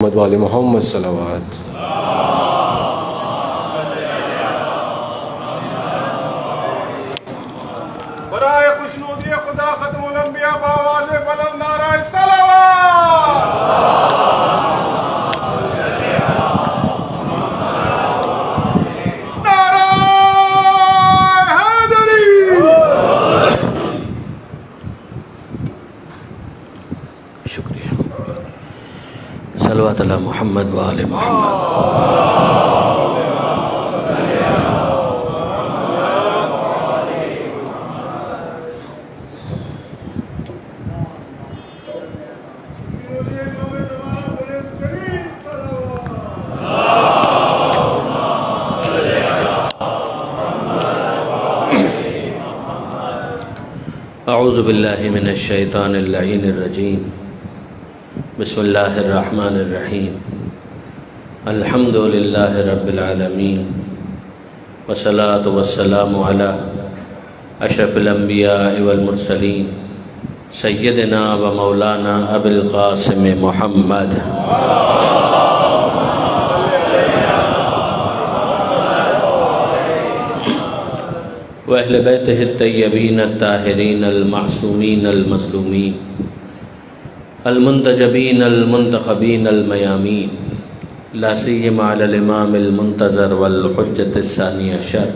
محمد وآل محمد صلوات. برائے خوشنودی خدا ختم الانبیاء بآواز بلند نعرہ صلوات. نعرہ حیدری. شکریہ. صلوات علی محمد وآل محمد. اعوذ باللہ من الشیطان اللعین الرجیم. بسم اللہ الرحمن الرحیم. الحمد للہ رب العالمین والصلاة والسلام علی اشرف الانبیاء والمرسلین سیدنا و مولانا ابی القاسم محمد وأهل بيته الطيبين الطاهرين المعصومين المظلومين المنتجبين المنتخبين الميامين لا سيما على الإمام المنتظر والحجة الثاني عشر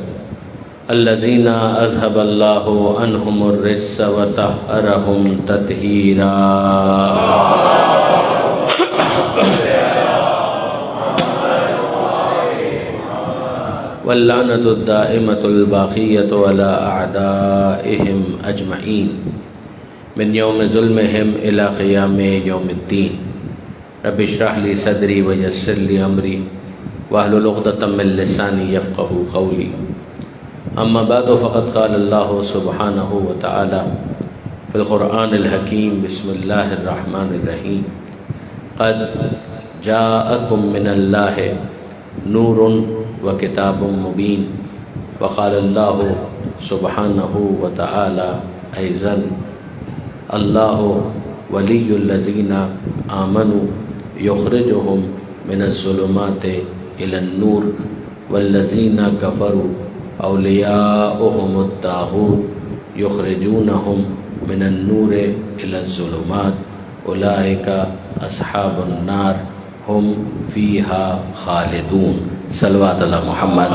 الذين أذهب الله عنهم الرجس وطهرهم تطهيرا. واللعنة الدائمة الباقية على أعدائهم أجمعين من يوم ظلمهم إلى قيام يوم الدين. رب اشرح لي صدري ويسر لي أمري واحلل عقدة من لساني يفقهوا قولي. أما بعد فقد قال الله سبحانه وتعالى في القرآن الحكيم بسم الله الرحمن الرحيم قد جاءكم من الله نور وكتاب مبين. وقال الله سبحانه وتعالى أيضا الله ولي الذين آمنوا يخرجهم من الظلمات إلى النور والذين كفروا أولياؤهم الطاغوت يخرجونهم من النور إلى الظلمات أولئك أصحاب النار هم فيها خالدون. صلوات علی محمد.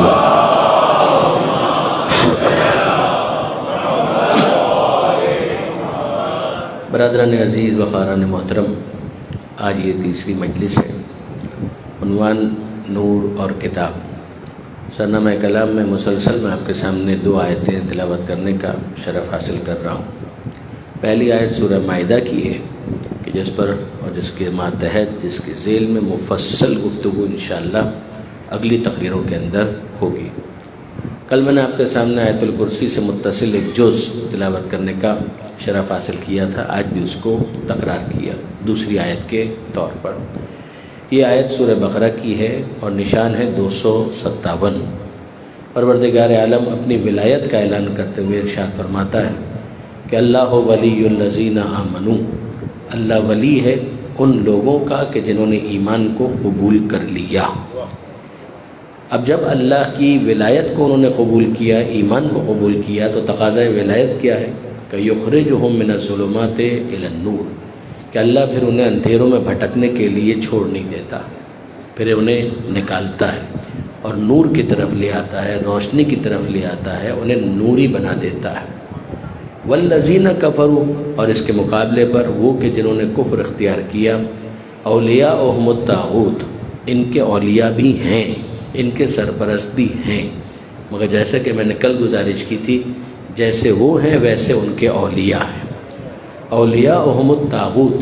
برادران عزیز و خاران محترم، آج یہ تیسری مجلس ہے. عنوان نور اور کتاب. سرنامہ کلام میں مسلسل میں آپ کے سامنے دو آیتیں تلاوت کرنے کا شرف حاصل کر رہا ہوں. پہلی آیت سورہ مائدہ کی ہے کہ جس پر اور جس کے ماتحت جس کے ذیل میں مفصل گفتگو انشاءاللہ اگلی تقریروں کے اندر ہوگی. کل میں نے آپ کے سامنے آیت الکرسی سے متصل ایک جز تلاوت کرنے کا شرف حاصل کیا تھا. آج بھی اس کو تکرار کیا دوسری آیت کے طور پر. یہ آیت سورہ بقرہ کی ہے اور نشان ہے 257. پروردگار عالم اپنی ولایت کا اعلان کرتے ہوئے ارشاد فرماتا ہے کہ اللہ ولی الذین آمنوا. اللہ ولی ہے ان لوگوں کا کہ جنہوں نے ایمان کو قبول کر لیا. اب جب اللہ کی ولایت کو انہوں نے قبول کیا، ایمان کو قبول کیا، تو تقاضۂ ولایت کیا ہے کہ یخرجہم من الظلمات الی النور، کہ اللہ پھر انہیں اندھیروں میں بھٹکنے کے لیے چھوڑ نہیں دیتا، پھر انہیں نکالتا ہے اور نور کی طرف لے آتا ہے، روشنی کی طرف لے آتا ہے، انہیں نوری بنا دیتا ہے. والذین کفروا، اور اس کے مقابلے پر وہ کہ جنہوں نے کفر اختیار کیا، اولیاءہم الطاغوت، ان کے اولیاء بھی ہیں، ان کے سرپرست بھی ہیں، مگر جیسے کہ میں نے کل گزارش کی تھی جیسے وہ ہیں ویسے ان کے اولیاء ہیں. اولیاءہم الطاغوت،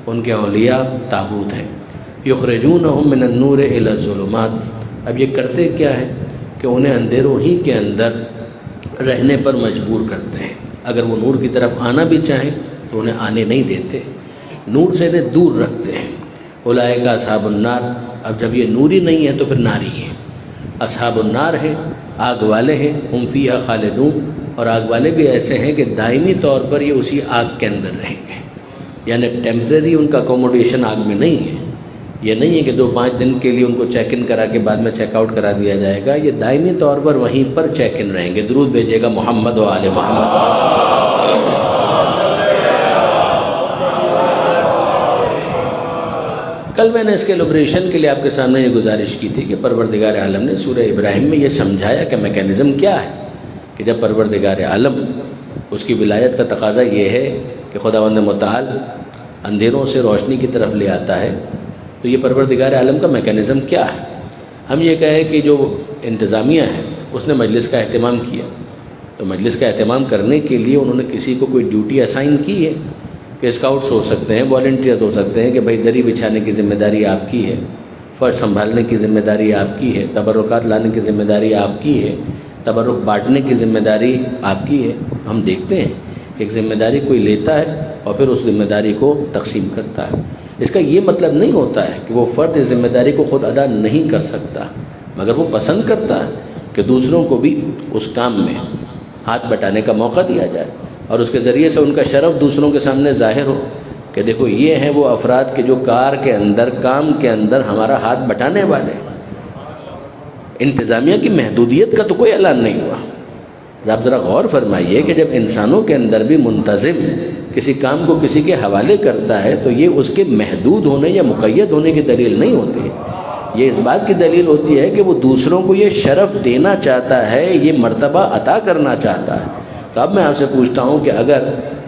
ان کے اولیاء طاغوت ہیں. یخرجونہم من النور الی الظلمات. اب یہ کرتے کیا ہے کہ انہیں اندھیروں ہی کے اندر رہنے پر مجبور کرتے ہیں. اگر وہ نور کی طرف آنا بھی چاہیں تو انہیں آنے نہیں دیتے، نور سے انہیں دور رکھتے ہیں. اولئک اصحاب النار. اب جب یہ نوری نہیں ہے تو پھر ناری ہیں. اصحاب النار ہیں، آگ والے ہیں. ہم فیہا خالدون، اور آگ والے بھی ایسے ہیں کہ دائمی طور پر یہ اسی آگ کے اندر رہیں گے، یعنی ٹیمپریری ان کا اکوموڈیشن آگ میں نہیں ہے، یہ نہیں ہے کہ 2-5 دن کے لیے ان کو چیک ان کرا کے بعد میں چیک آؤٹ کرا دیا جائے گا، یہ دائمی طور پر وہیں پر چیک ان رہیں گے. درود بھیجیے گا محمد و آل محمد. کل میں نے اس کے ایلوبریشن کے لیے آپ کے سامنے یہ گزارش کی تھی کہ پروردگار عالم نے سورہ ابراہیم میں یہ سمجھایا کہ میکینزم کیا ہے کہ جب پروردگار عالم اس کی ولایت کا تقاضا یہ ہے کہ خداوند متعال اندھیروں سے روشنی کی طرف لے آتا ہے، تو یہ پروردگار عالم کا میکینزم کیا ہے. ہم یہ کہیں کہ جو انتظامیہ ہے اس نے مجلس کا اہتمام کیا، تو مجلس کا اہتمام کرنے کے لیے انہوں نے کسی کو کوئی ڈیوٹی اسائن کی ہے کہ اسکاؤٹس ہو سکتے ہیں، والنٹیئرز ہو سکتے ہیں کہ بھائی دری بچھانے کی ذمہ داری آپ کی ہے، فرش سنبھالنے کی ذمہ داری آپ کی ہے، تبرکات لانے کی ذمہ داری آپ کی ہے، تبرک بانٹنے کی ذمہ داری آپ کی ہے. ہم دیکھتے ہیں کہ ایک ذمہ داری کوئی لیتا ہے اور پھر اس ذمہ داری کو تقسیم کرتا ہے. اس کا یہ مطلب نہیں ہوتا ہے کہ وہ فرد اس ذمہ داری کو خود ادا نہیں کر سکتا، مگر وہ پسند کرتا ہے کہ دوسروں کو بھی اس کام میں ہاتھ بٹانے کا موقع دیا جائے اور اس کے ذریعے سے ان کا شرف دوسروں کے سامنے ظاہر ہو کہ دیکھو یہ ہیں وہ افراد کے جو کار کے اندر، کام کے اندر ہمارا ہاتھ بٹانے والے. انتظامیہ کی محدودیت کا تو کوئی اعلان نہیں ہوا. آپ ذرا غور فرمائیے کہ جب انسانوں کے اندر بھی منتظم کسی کام کو کسی کے حوالے کرتا ہے تو یہ اس کے محدود ہونے یا مقید ہونے کی دلیل نہیں ہوتی ہے، یہ اس بات کی دلیل ہوتی ہے کہ وہ دوسروں کو یہ شرف دینا چاہتا ہے، یہ مرتبہ عطا کرنا چاہتا ہے. تو اب میں آپ سے پوچھتا ہوں کہ اگر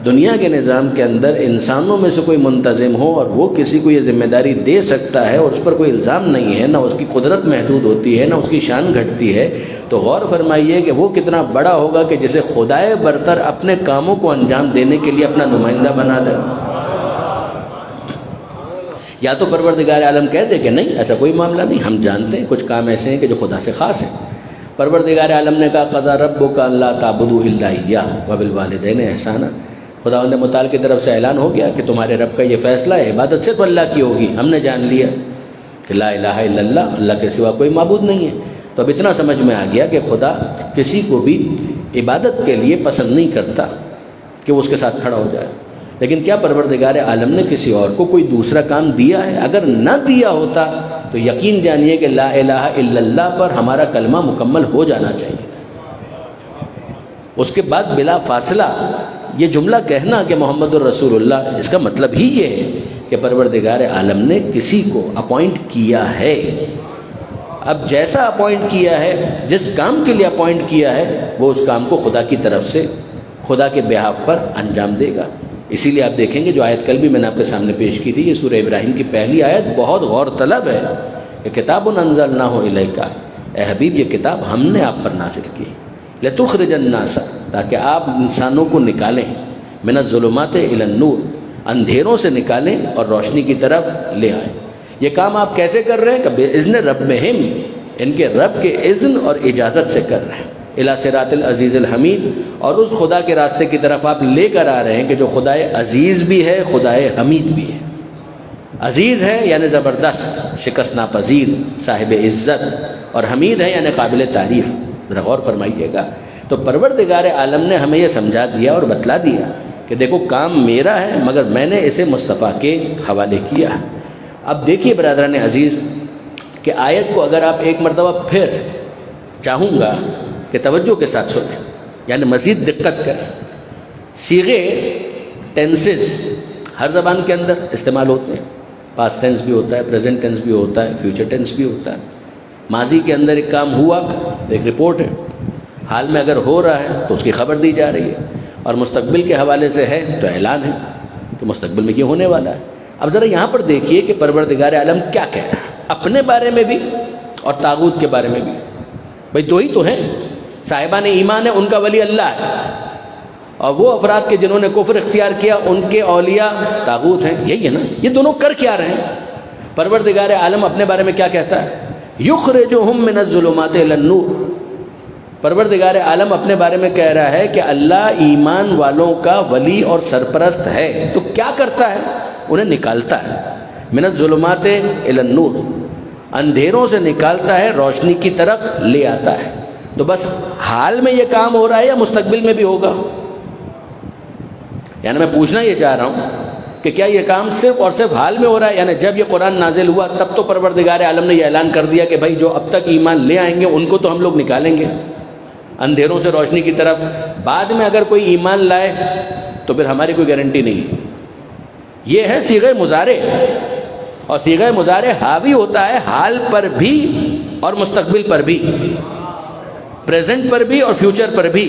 دنیا کے نظام کے اندر انسانوں میں سے کوئی منتظم ہو اور وہ کسی کو یہ ذمہ داری دے سکتا ہے اور اس پر کوئی الزام نہیں ہے، نہ اس کی قدرت محدود ہوتی ہے، نہ اس کی شان گھٹتی ہے، تو غور فرمائیے کہ وہ کتنا بڑا ہوگا کہ جسے خدائے برتر اپنے کاموں کو انجام دینے کے لیے اپنا نمائندہ بنا دے. یا تو پروردگار عالم کہہ دے کہ نہیں ایسا کوئی معاملہ نہیں، ہم جانتے ہیں کچھ کام ایسے ہیں کہ جو خدا سے خاص ہیں. پروردگار عالم نے کہا قضا ربک الا تعبدوا الا ایاہ وبالوالدین احسانا. خداوند متعال کی طرف سے اعلان ہو گیا کہ تمہارے رب کا یہ فیصلہ ہے، عبادت صرف اللہ کی ہوگی. ہم نے جان لیا کہ لا الہ الا اللہ، اللہ کے سوا کوئی معبود نہیں ہے. تو اب اتنا سمجھ میں آ گیا کہ خدا کسی کو بھی عبادت کے لیے پسند نہیں کرتا کہ وہ اس کے ساتھ کھڑا ہو جائے. لیکن کیا پروردگار عالم نے کسی اور کو کوئی دوسرا کام دیا ہے؟ اگر نہ دیا ہوتا تو یقین جانیے کہ لا الہ الا اللہ پر ہمارا کلمہ مکمل ہو جانا چاہیے. اس کے بعد بلا فاصلہ یہ جملہ کہنا کہ محمد الرسول اللہ، اس کا مطلب ہی یہ ہے کہ پروردگار عالم نے کسی کو اپوائنٹ کیا ہے. اب جیسا اپوائنٹ کیا ہے، جس کام کے لیے اپوائنٹ کیا ہے، وہ اس کام کو خدا کی طرف سے خدا کے بہاف پر انجام دے گا. اسی لیے آپ دیکھیں گے جو آیت کل بھی میں نے آپ کے سامنے پیش کی تھی، یہ سورہ ابراہیم کی پہلی آیت بہت غور طلب ہے. کہ کتاب انزلناہ الیک، اے حبیب یہ کتاب ہم نے آپ پر نازل کی، لتخرج الناس، تاکہ آپ انسانوں کو نکالیں، من الظلمات الی النور، اندھیروں سے نکالیں اور روشنی کی طرف لے آئیں. یہ کام آپ کیسے کر رہے ہیں؟ کہ باذن ربہم، ان کے رب کے اذن اور اجازت سے کر رہے ہیں. الی صراط العزیز الحمید، اور اس خدا کے راستے کی طرف آپ لے کر آ رہے ہیں کہ جو خدائے عزیز بھی ہے، خدائے حمید بھی ہے. عزیز ہے یعنی زبردست، شکست ناپذیر، صاحب عزت، اور حمید ہے یعنی قابل تعریف. ذرا غور فرمائیے گا. تو پروردگار عالم نے ہمیں یہ سمجھا دیا اور بتلا دیا کہ دیکھو کام میرا ہے مگر میں نے اسے مصطفیٰ کے حوالے کیا. اب دیکھیے برادران عزیز کہ آیت کو اگر آپ ایک مرتبہ پھر چاہوں گا کہ توجہ کے ساتھ سنیں، یعنی مزید دقت کریں. صیغے ٹینسز ہر زبان کے اندر استعمال ہوتے ہیں. پاسٹ ٹینس بھی ہوتا ہے، پریزنٹ ٹینس بھی ہوتا ہے، فیوچر ٹینس بھی ہوتا ہے. ماضی کے اندر ایک کام ہوا تو ایک رپورٹ ہے، حال میں اگر ہو رہا ہے تو اس کی خبر دی جا رہی ہے، اور مستقبل کے حوالے سے ہے تو اعلان ہے کہ مستقبل میں یہ ہونے والا ہے. اب ذرا یہاں پر دیکھیے کہ پروردگار عالم کیا کہہ رہا ہے اپنے بارے میں بھی اور طاغوت کے بارے میں بھی. بھئی دو ہی تو ہیں، صاحبان ایمان ہے ان کا ولی اللہ ہے، اور وہ افراد کے جنہوں نے کفر اختیار کیا ان کے اولیاء طاغوت ہیں. یہی ہے نا، یہ دونوں کر کیا رہے ہیں؟ پروردگار عالم اپنے بارے میں کیا کہتا ہے؟ یخرجہم من الظلمات الی النور. پروردگار عالم اپنے بارے میں کہہ رہا ہے کہ اللہ ایمان والوں کا ولی اور سرپرست ہے. تو کیا کرتا ہے؟ انہیں نکالتا ہے. من الظلمات الی النور، اندھیروں سے نکالتا ہے، روشنی کی طرف لے آتا ہے. تو بس حال میں یہ کام ہو رہا ہے یا مستقبل میں بھی ہوگا؟ یعنی میں پوچھنا یہ چاہ رہا ہوں کہ کیا یہ کام صرف اور صرف حال میں ہو رہا ہے؟ یعنی جب یہ قرآن نازل ہوا تب تو پروردگار عالم نے یہ اعلان کر دیا کہ بھائی جو اب تک ایمان لے آئیں گے ان کو تو ہم لوگ نکالیں گے اندھیروں سے روشنی کی طرف. بعد میں اگر کوئی ایمان لائے تو پھر ہماری کوئی گارنٹی نہیں ہے. یہ ہے صیغہ مضارع، اور صیغہ مضارع حاوی ہوتا ہے حال پر بھی اور مستقبل پر بھی، پریزنٹ پر بھی اور فیوچر پر بھی.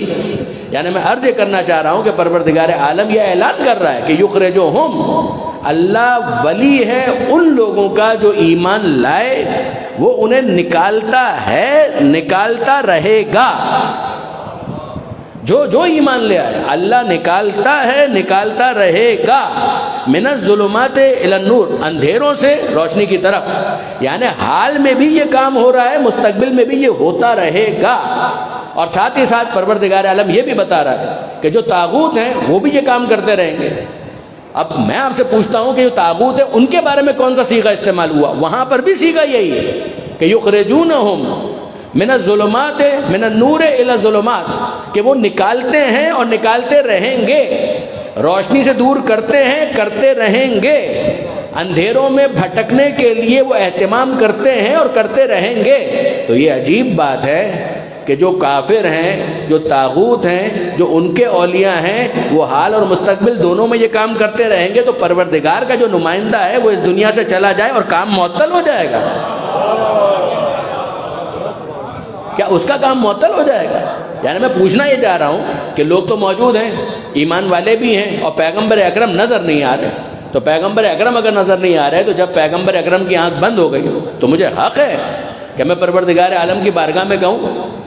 یعنی میں عرض یہ کرنا چاہ رہا ہوں کہ پروردگار عالم یہ اعلان کر رہا ہے کہ یخرجہم، اللہ ولی ہے ان لوگوں کا جو ایمان لائے، وہ انہیں نکالتا ہے، نکالتا رہے گا. جو ایمان لے آئے اللہ نکالتا ہے، نکالتا رہے گا. من الظلمات الی النور، اندھیروں سے روشنی کی طرف. یعنی حال میں بھی یہ کام ہو رہا ہے، مستقبل میں بھی یہ ہوتا رہے گا. اور ساتھ ہی ساتھ پروردگار عالم یہ بھی بتا رہا ہے کہ جو طاغوت ہیں وہ بھی یہ کام کرتے رہیں گے. اب میں آپ سے پوچھتا ہوں کہ جو طاغوت ہے ان کے بارے میں کون سا صیغہ استعمال ہوا؟ وہاں پر بھی صیغہ یہی ہے کہ یخرجونہم من الظلمات من النور الی الظلمات، کہ وہ نکالتے ہیں اور نکالتے رہیں گے، روشنی سے دور کرتے ہیں، کرتے رہیں گے. اندھیروں میں بھٹکنے کے لیے وہ اہتمام کرتے ہیں اور کرتے رہیں گے. تو یہ عجیب بات ہے کہ جو کافر ہیں، جو طاغوت ہیں، جو ان کے اولیاء ہیں، وہ حال اور مستقبل دونوں میں یہ کام کرتے رہیں گے. تو پروردگار کا جو نمائندہ ہے وہ اس دنیا سے چلا جائے اور کام معطل ہو جائے گا؟ کیا اس کا کام معطل ہو جائے گا؟ یعنی میں پوچھنا یہ چاہ رہا ہوں کہ لوگ تو موجود ہیں، ایمان والے بھی ہیں، اور پیغمبر اکرم نظر نہیں آ رہے. تو پیغمبر اکرم اگر نظر نہیں آ رہے تو جب پیغمبر اکرم کی آنکھ بند ہو گئی تو مجھے حق ہے کہ میں پروردگار عالم کی بارگاہ میں کہوں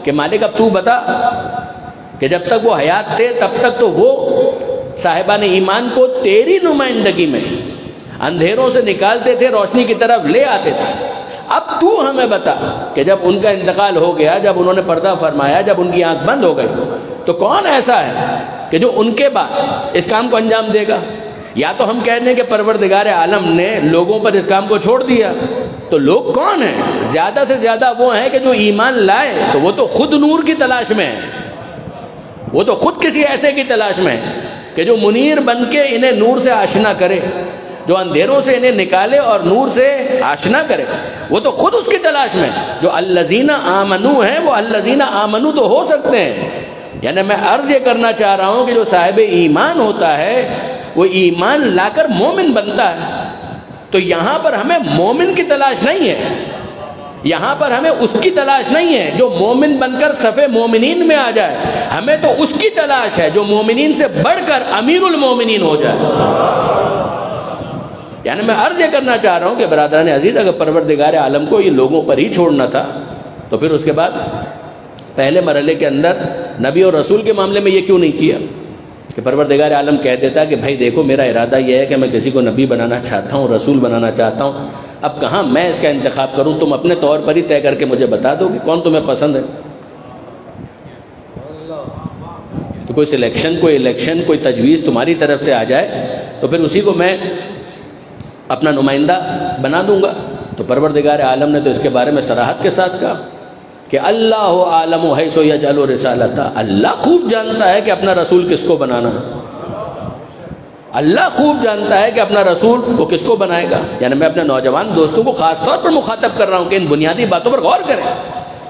کہ مالک اب تو بتا کہ جب تک وہ حیات تھے تب تک تو وہ صاحبان ایمان کو تیری نمائندگی میں اندھیروں سے نکالتے تھے، روشنی کی طرف لے آتے تھے. اب تو ہمیں بتا کہ جب ان کا انتقال ہو گیا، جب انہوں نے پردہ فرمایا، جب ان کی آنکھ بند ہو گئی، تو کون ایسا ہے کہ جو ان کے بعد اس کام کو انجام دے گا؟ یا تو ہم کہہ دیں کہ پروردگار عالم نے لوگوں پر اس کام کو چھوڑ دیا. تو لوگ کون ہیں؟ زیادہ سے زیادہ وہ ہیں کہ جو ایمان لائے تو وہ تو خود نور کی تلاش میں ہیں، وہ تو خود کسی ایسے کی تلاش میں ہیں کہ جو منیر بن کے انہیں نور سے آشنا کرے، جو اندھیروں سے انہیں نکالے اور نور سے آشنا کرے. وہ تو خود اس کی تلاش میں. جو الذین آمنو ہیں وہ الذین آمنو تو ہو سکتے ہیں. یعنی میں عرض یہ کرنا چاہ رہا ہوں کہ جو صاحب ایمان ہوتا ہے وہ ایمان لا کر مومن بنتا ہے. تو یہاں پر ہمیں مومن کی تلاش نہیں ہے، یہاں پر ہمیں اس کی تلاش نہیں ہے جو مومن بن کر صف مومنین میں آ جائے. ہمیں تو اس کی تلاش ہے جو مومنین سے بڑھ کر امیر المومنین ہو جائے. یعنی میں عرض یہ کرنا چاہ رہا ہوں کہ برادران عزیز، اگر پروردگار عالم کو یہ لوگوں پر ہی چھوڑنا تھا تو پھر اس کے بعد پہلے مرحلے کے اندر نبی اور رسول کے معاملے میں یہ کیوں نہیں کیا کہ پروردگار عالم کہہ دیتا کہ بھائی دیکھو میرا ارادہ یہ ہے کہ میں کسی کو نبی بنانا چاہتا ہوں، رسول بنانا چاہتا ہوں. اب کہاں میں اس کا انتخاب کروں؟ تم اپنے طور پر ہی طے کر کے مجھے بتا دو کہ کون تمہیں پسند ہے. تو کوئی سلیکشن، کوئی الیکشن، کوئی تجویز تمہاری طرف سے آ جائے تو پھر اسی کو میں اپنا نمائندہ بنا دوں گا. تو پروردگار عالم نے تو اس کے بارے میں صراحت کے ساتھ کہا کہ اللہ عالم حیث یجعل رسالتہ، اللہ خوب جانتا ہے کہ اپنا رسول کس کو بنانا ہے. اللہ خوب جانتا ہے کہ اپنا رسول وہ کس کو بنائے گا. یعنی میں اپنے نوجوان دوستوں کو خاص طور پر مخاطب کر رہا ہوں کہ ان بنیادی باتوں پر غور کریں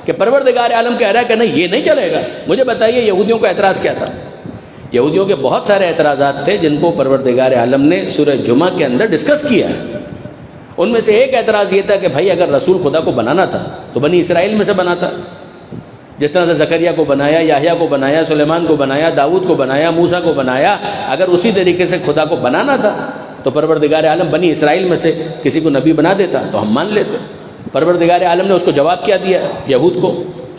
کہ پروردگار عالم کہہ رہا ہے کہ نہیں یہ نہیں چلے گا. مجھے بتائیے یہودیوں کا اعتراض کیا تھا؟ یہودیوں کے بہت سارے اعتراضات تھے جن کو پروردگار عالم نے سورہ جمعہ کے اندر ڈسکس کیا ہے. ان میں سے ایک اعتراض یہ تھا کہ بھائی اگر رسول خدا کو بنانا تھا تو بنی اسرائیل میں سے بنا تھا. جس طرح سے زکریا کو بنایا، یحییٰ کو بنایا، سلیمان کو بنایا، داؤد کو بنایا، موسیٰ کو بنایا، اگر اسی طریقے سے خدا کو بنانا تھا تو پروردگار عالم بنی اسرائیل میں سے کسی کو نبی بنا دیتا تو ہم مان لیتے. پروردگار عالم نے اس کو جواب کیا دیا یہود کو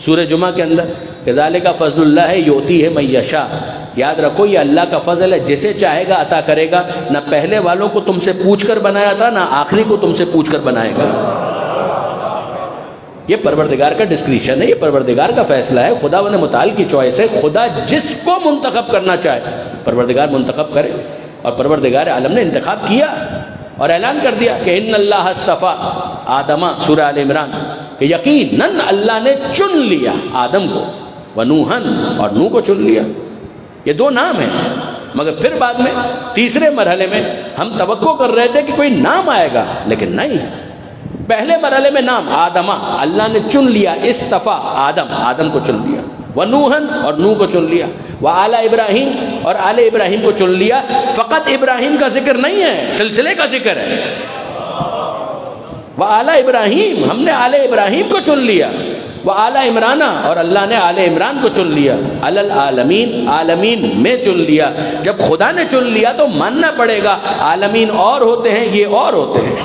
سورہ جمعہ کے اندر کہ ذالک فضل اللہ یؤتی ہے من یشاء. یاد رکھو یہ اللہ کا فضل ہے، جسے چاہے گا عطا کرے گا. نہ پہلے والوں کو تم سے پوچھ کر بنایا تھا، نہ آخری کو تم سے پوچھ کر بنائے گا. یہ پروردگار کا ڈسکریشن ہے، یہ پروردگار کا فیصلہ ہے. خدا و متعال کی چوائس ہے. خدا جس کو منتخب کرنا چاہے پروردگار منتخب کرے. اور پروردگار عالم نے انتخاب کیا اور اعلان کر دیا کہ ان اللہ اصطفیٰ آدم، سورہ آل عمران، کہ یقیناً اللہ نے چن لیا آدم کو، ونوحن، اور نوح کو چن لیا. یہ دو نام ہیں. مگر پھر بعد میں تیسرے مرحلے میں ہم توقع کر رہے تھے کہ کوئی نام آئے گا، لیکن نہیں، پہلے مرحلے میں نام آدمہ، اللہ نے چن لیا، استفا آدم کو چن لیا، ونوحن اور نوح کو چن لیا، وآل ابراہیم اور آل ابراہیم کو چن لیا۔ فقط ابراہیم کا ذکر نہیں ہے، سلسلے کا ذکر ہے، وآل ابراہیم، ہم نے آل ابراہیم کو چن لیا، وآل عمران، اور اللہ نے آل عمران کو چن لیا، العالمین، عالمین میں چن لیا۔ جب خدا نے چن لیا تو ماننا پڑے گا عالمین اور ہوتے ہیں، یہ اور ہوتے ہیں،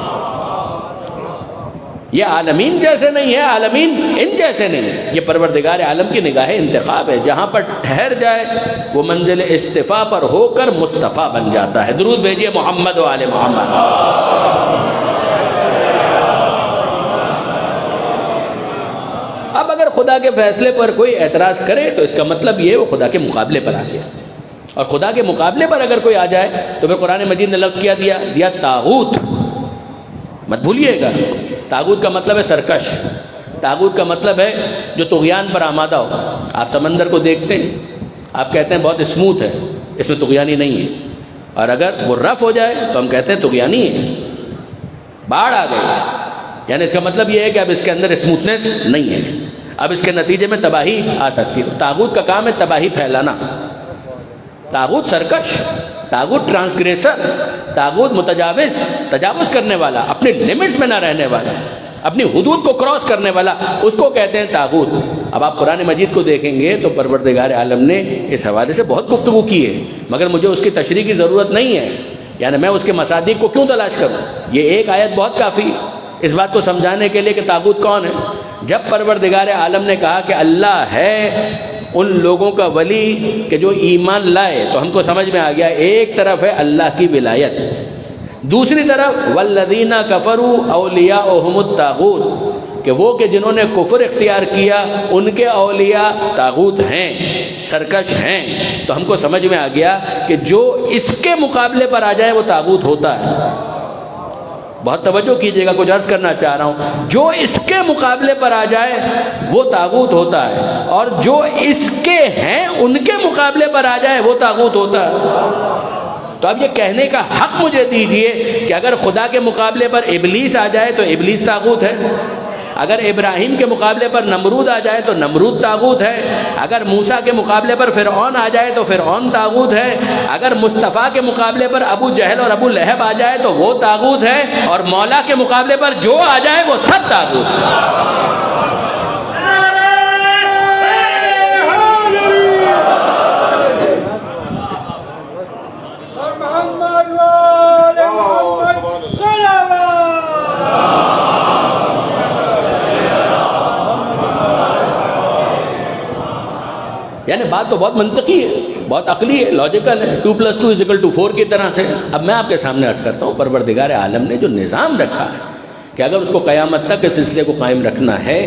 یہ عالمین جیسے نہیں ہے، عالمین ان جیسے نہیں ہے، یہ پروردگار عالم کی نگاہ انتخاب ہے، جہاں پر ٹھہر جائے وہ منزل استفا پر ہو کر مصطفیٰ بن جاتا ہے۔ درود بھیجیے محمد و آل محمد۔ اب اگر خدا کے فیصلے پر کوئی اعتراض کرے تو اس کا مطلب یہ وہ خدا کے مقابلے پر آ گیا، اور خدا کے مقابلے پر اگر کوئی آ جائے تو پھر قرآن مجید نے لفظ کیا دیا طاغوت، مت بھولیے گا۔ طاغوت کا مطلب ہے سرکش، طاغوت کا مطلب ہے جو طغیان پر آمادہ ہو۔ آپ سمندر کو دیکھتے ہیں، آپ کہتے ہیں بہت اسموتھ ہے، اس میں طغیانی نہیں ہے، اور اگر وہ رف ہو جائے تو ہم کہتے ہیں طغیانی ہے، باڑھ آ گئی، یعنی اس کا مطلب یہ ہے کہ اب اس کے اندر اسموتھنس نہیں ہے، اب اس کے نتیجے میں تباہی آ سکتی ہے۔ طاغوت کا کام ہے تباہی پھیلانا، طاغوت سرکش، طاغوت ٹرانسگریسر، طاغوت متجاوز، تجاوز کرنے والا، اپنی لیمٹس میں نہ رہنے والا، اپنی حدود کو کراس کرنے والا، اس کو کہتے ہیں طاغوت۔ اب آپ قرآن مجید کو دیکھیں گے تو پروردگار عالم نے اس حوالے سے بہت گفتگو کی ہے، مگر مجھے اس کی تشریح کی ضرورت نہیں ہے، یعنی میں اس کے مصادیق کو کیوں تلاش کروں، یہ ایک آیت بہت کافی ہے اس بات کو سمجھانے کے لیے کہ طاغوت کون ہے۔ جب پروردگار عالم نے کہا کہ اللہ ہے ان لوگوں کا ولی کہ جو ایمان لائے، تو ہم کو سمجھ میں آ گیا ایک طرف ہے اللہ کی ولایت، دوسری طرف والذین کفروا اولیاؤہم الطاغوت، کہ وہ کہ جنہوں نے کفر اختیار کیا ان کے اولیاء طاغوت ہیں، سرکش ہیں۔ تو ہم کو سمجھ میں آ گیا کہ جو اس کے مقابلے پر آ جائے وہ طاغوت ہوتا ہے۔ بہت توجہ کیجئے گا، کچھ عرض کرنا چاہ رہا ہوں، جو اس کے مقابلے پر آ جائے وہ طاغوت ہوتا ہے، اور جو اس کے ہیں ان کے مقابلے پر آ جائے وہ طاغوت ہوتا ہے۔ تو اب یہ کہنے کا حق مجھے دیجئے کہ اگر خدا کے مقابلے پر ابلیس آ جائے تو ابلیس طاغوت ہے، اگر ابراہیم کے مقابلے پر نمرود آ جائے تو نمرود طاغوت ہے، اگر موسیٰ کے مقابلے پر فرعون آ جائے تو فرعون طاغوت ہے، اگر مصطفیٰ کے مقابلے پر ابو جہل اور ابو لہب آ جائے تو وہ طاغوت ہے، اور مولا کے مقابلے پر جو آ جائے وہ سب طاغوت ہے۔ یعنی بات تو بہت منطقی ہے، بہت عقلی ہے، لاجیکل ہے، 2+2=4 کی طرح سے۔ اب میں آپ کے سامنے عرض کرتا ہوں، پروردگار عالم نے جو نظام رکھا ہے کہ اگر اس کو قیامت تک اس سلسلے کو قائم رکھنا ہے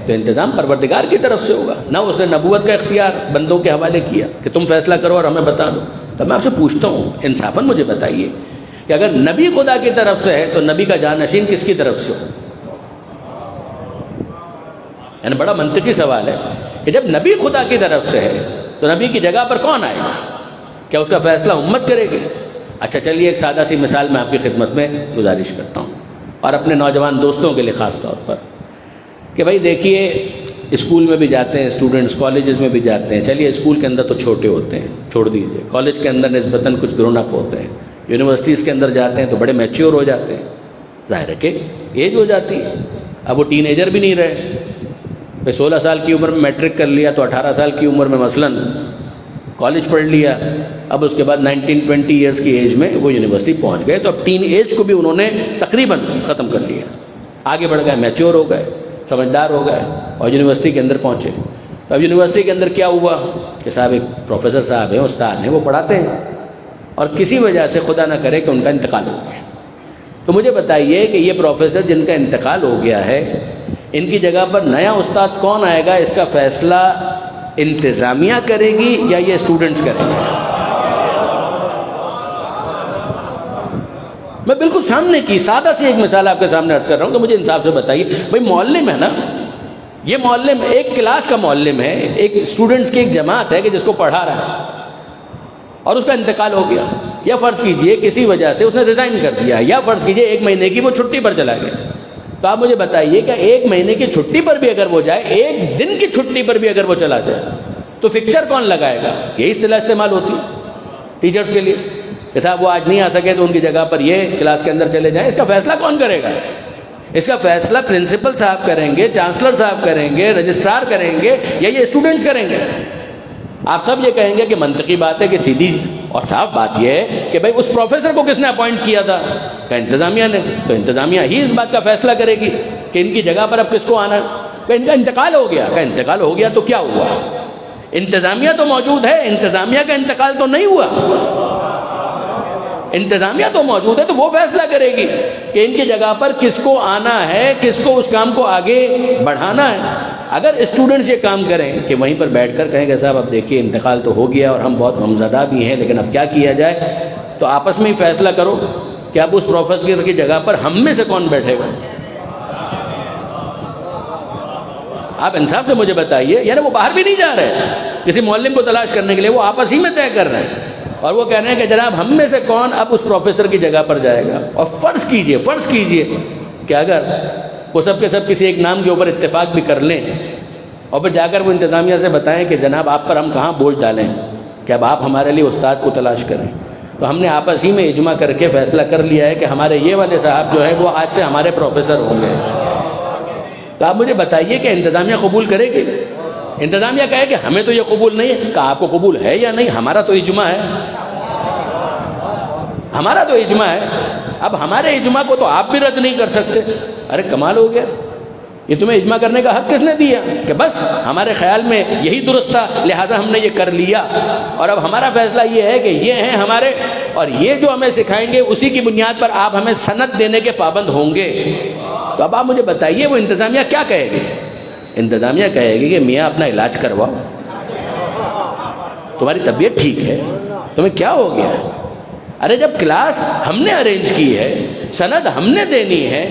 تو انتظام پروردگار کی طرف سے ہوگا، نہ اس نے نبوت کا اختیار بندوں کے حوالے کیا کہ تم فیصلہ کرو اور ہمیں بتا دو۔ تو میں آپ سے پوچھتا ہوں انصافاً مجھے بتائیے کہ اگر نبی خدا کی طرف سے ہے تو نبی کا جانشین کس کی طرف سے ہو؟ یعنی بڑا منطقی سوال ہے کہ جب نبی خدا کی طرف سے ہے تو نبی کی جگہ پر کون آئے گا؟ کیا اس کا فیصلہ امت کرے گی؟ اچھا چلیے ایک سادہ سی مثال میں آپ کی خدمت میں گزارش کرتا ہوں، اور اپنے نوجوان دوستوں کے لیے خاص طور پر، کہ بھائی دیکھیے اسکول میں بھی جاتے ہیں اسٹوڈنٹس، کالجز میں بھی جاتے ہیں، چلیے اسکول کے اندر تو چھوٹے ہوتے ہیں، چھوڑ دیجیے، کالج کے اندر نسبتاً کچھ گرون اپ ہوتے ہیں، یونیورسٹیز کے اندر جاتے ہیں تو بڑے میچیور ہو جاتے ہیں، ظاہر ہے کہ ایج ہو جاتی ہے، اب وہ ٹین ایجر بھی نہیں رہے، 16 سال کی عمر میں میٹرک کر لیا تو 18 سال کی عمر میں مثلاً کالج پڑھ لیا، اب اس کے بعد 19-20 ایئرس کی ایج میں وہ یونیورسٹی پہنچ گئے، تو اب ٹین ایج کو بھی انہوں نے تقریباً ختم کر لیا، آگے بڑھ گئے، میچور ہو گئے، سمجھدار ہو گئے، اور یونیورسٹی کے اندر پہنچے۔ اب یونیورسٹی کے اندر کیا ہوا کہ صاحب ایک پروفیسر صاحب ہیں، استاد ہیں، وہ پڑھاتے ہیں، اور کسی وجہ سے خدا نہ کرے کہ ان کا انتقال ہو گیا۔ تو مجھے بتائیے کہ یہ پروفیسر جن کا انتقال ہو گیا ہے، ان کی جگہ پر نیا استاد کون آئے گا؟ اس کا فیصلہ انتظامیہ کرے گی یا یہ اسٹوڈنٹس کریں گے؟ میں بالکل سامنے کی سادہ سی ایک مثال آپ کے سامنے عرض کر رہا ہوں، تو مجھے انصاف سے بتائیے، بھائی معلم ہے نا، یہ معلم ایک کلاس کا معلم ہے، ایک اسٹوڈنٹس کی ایک جماعت ہے کہ جس کو پڑھا رہا ہے، اور اس کا انتقال ہو گیا، یا فرض کیجئے کسی وجہ سے اس نے ریزائن کر دیا، یا فرض کیجئے 1 مہینے کی وہ چھٹی پر چلا گیا، تو آپ مجھے بتائیے کہ 1 مہینے کی چھٹی پر بھی اگر وہ جائے، 1 دن کی چھٹی پر بھی اگر وہ چلا جائے، تو فکسر کون لگائے گا؟ یہی اصطلاح استعمال ہوتی ہے ٹیچرز کے لیے کہ صاحب وہ آج نہیں آ سکے تو ان کی جگہ پر یہ کلاس کے اندر چلے جائیں۔ اس کا فیصلہ کون کرے گا؟ اس کا فیصلہ پرنسپل صاحب کریں گے، چانسلر صاحب کریں گے، رجسٹرار کریں گے، یا یہ اسٹوڈنٹس کریں گے؟ آپ سب یہ کہیں گے کہ منطقی بات ہے، کہ سیدھی اور صاف بات یہ ہے کہ بھائی اس پروفیسر کو کس نے اپوائنٹ کیا تھا؟ کہ انتظامیہ نے، تو انتظامیہ ہی اس بات کا فیصلہ کرے گی کہ ان کی جگہ پر اب کس کو آنا ہے۔ کہ ان کا انتقال ہو گیا، کہ انتقال ہو گیا تو کیا ہوا؟ انتظامیہ تو موجود ہے، انتظامیہ کا انتقال تو نہیں ہوا، انتظامیہ تو موجود ہے، تو وہ فیصلہ کرے گی کہ ان کی جگہ پر کس کو آنا ہے، کس کو اس کام کو آگے بڑھانا ہے۔ اگر اسٹوڈنٹس یہ کام کریں کہ وہیں پر بیٹھ کر کہیں کہ صاحب اب دیکھیے انتقال تو ہو گیا اور ہم بہت غمزدہ بھی ہیں لیکن اب کیا کیا جائے، تو آپس میں ہی فیصلہ کرو کہ اب اس پروفیسر کی جگہ پر ہم میں سے کون بیٹھے گا۔ آپ انصاف سے مجھے بتائیے، یعنی وہ باہر بھی نہیں جا رہے کسی معلم کو تلاش کرنے کے لیے، وہ آپس ہی میں طے کر رہے ہیں اور وہ کہہ رہے ہیں کہ جناب ہم میں سے کون اب اس پروفیسر کی جگہ پر جائے گا۔ اور فرض کیجئے کہ اگر وہ سب کے سب کسی ایک نام کے اوپر اتفاق بھی کر لیں اور پھر جا کر وہ انتظامیہ سے بتائیں کہ جناب آپ پر ہم کہاں بوجھ ڈالیں کہ اب آپ ہمارے لیے استاد کو تلاش کریں، تو ہم نے آپس ہی میں اجماع کر کے فیصلہ کر لیا ہے کہ ہمارے یہ والے صاحب جو ہے وہ آج سے ہمارے پروفیسر ہوں گے، تو آپ مجھے بتائیے کہ انتظامیہ قبول کرے گی؟ انتظامیہ کہے کہ ہمیں تو یہ قبول نہیں ہے، کہ آپ کو قبول ہے یا نہیں؟ ہمارا تو اجماع ہے، ہمارا تو اجماع ہے، اب ہمارے اجماع کو تو آپ بھی رد نہیں کر سکتے۔ ارے کمال ہو گیا، یہ تمہیں اجماع کرنے کا حق کس نے دیا؟ کہ بس ہمارے خیال میں یہی درست تھا لہذا ہم نے یہ کر لیا، اور اب ہمارا فیصلہ یہ ہے کہ یہ ہیں ہمارے، اور یہ جو ہمیں سکھائیں گے اسی کی بنیاد پر آپ ہمیں سند دینے کے پابند ہوں گے۔ تو اب آپ مجھے بتائیے وہ انتظامیہ کیا کہے گی؟ انتظامیہ کہے گی کہ میاں اپنا علاج کرواؤ، تمہاری طبیعت ٹھیک ہے، تمہیں کیا ہو گیا؟ ارے جب کلاس ہم نے ارینج کی ہے، سند ہم نے دینی ہے،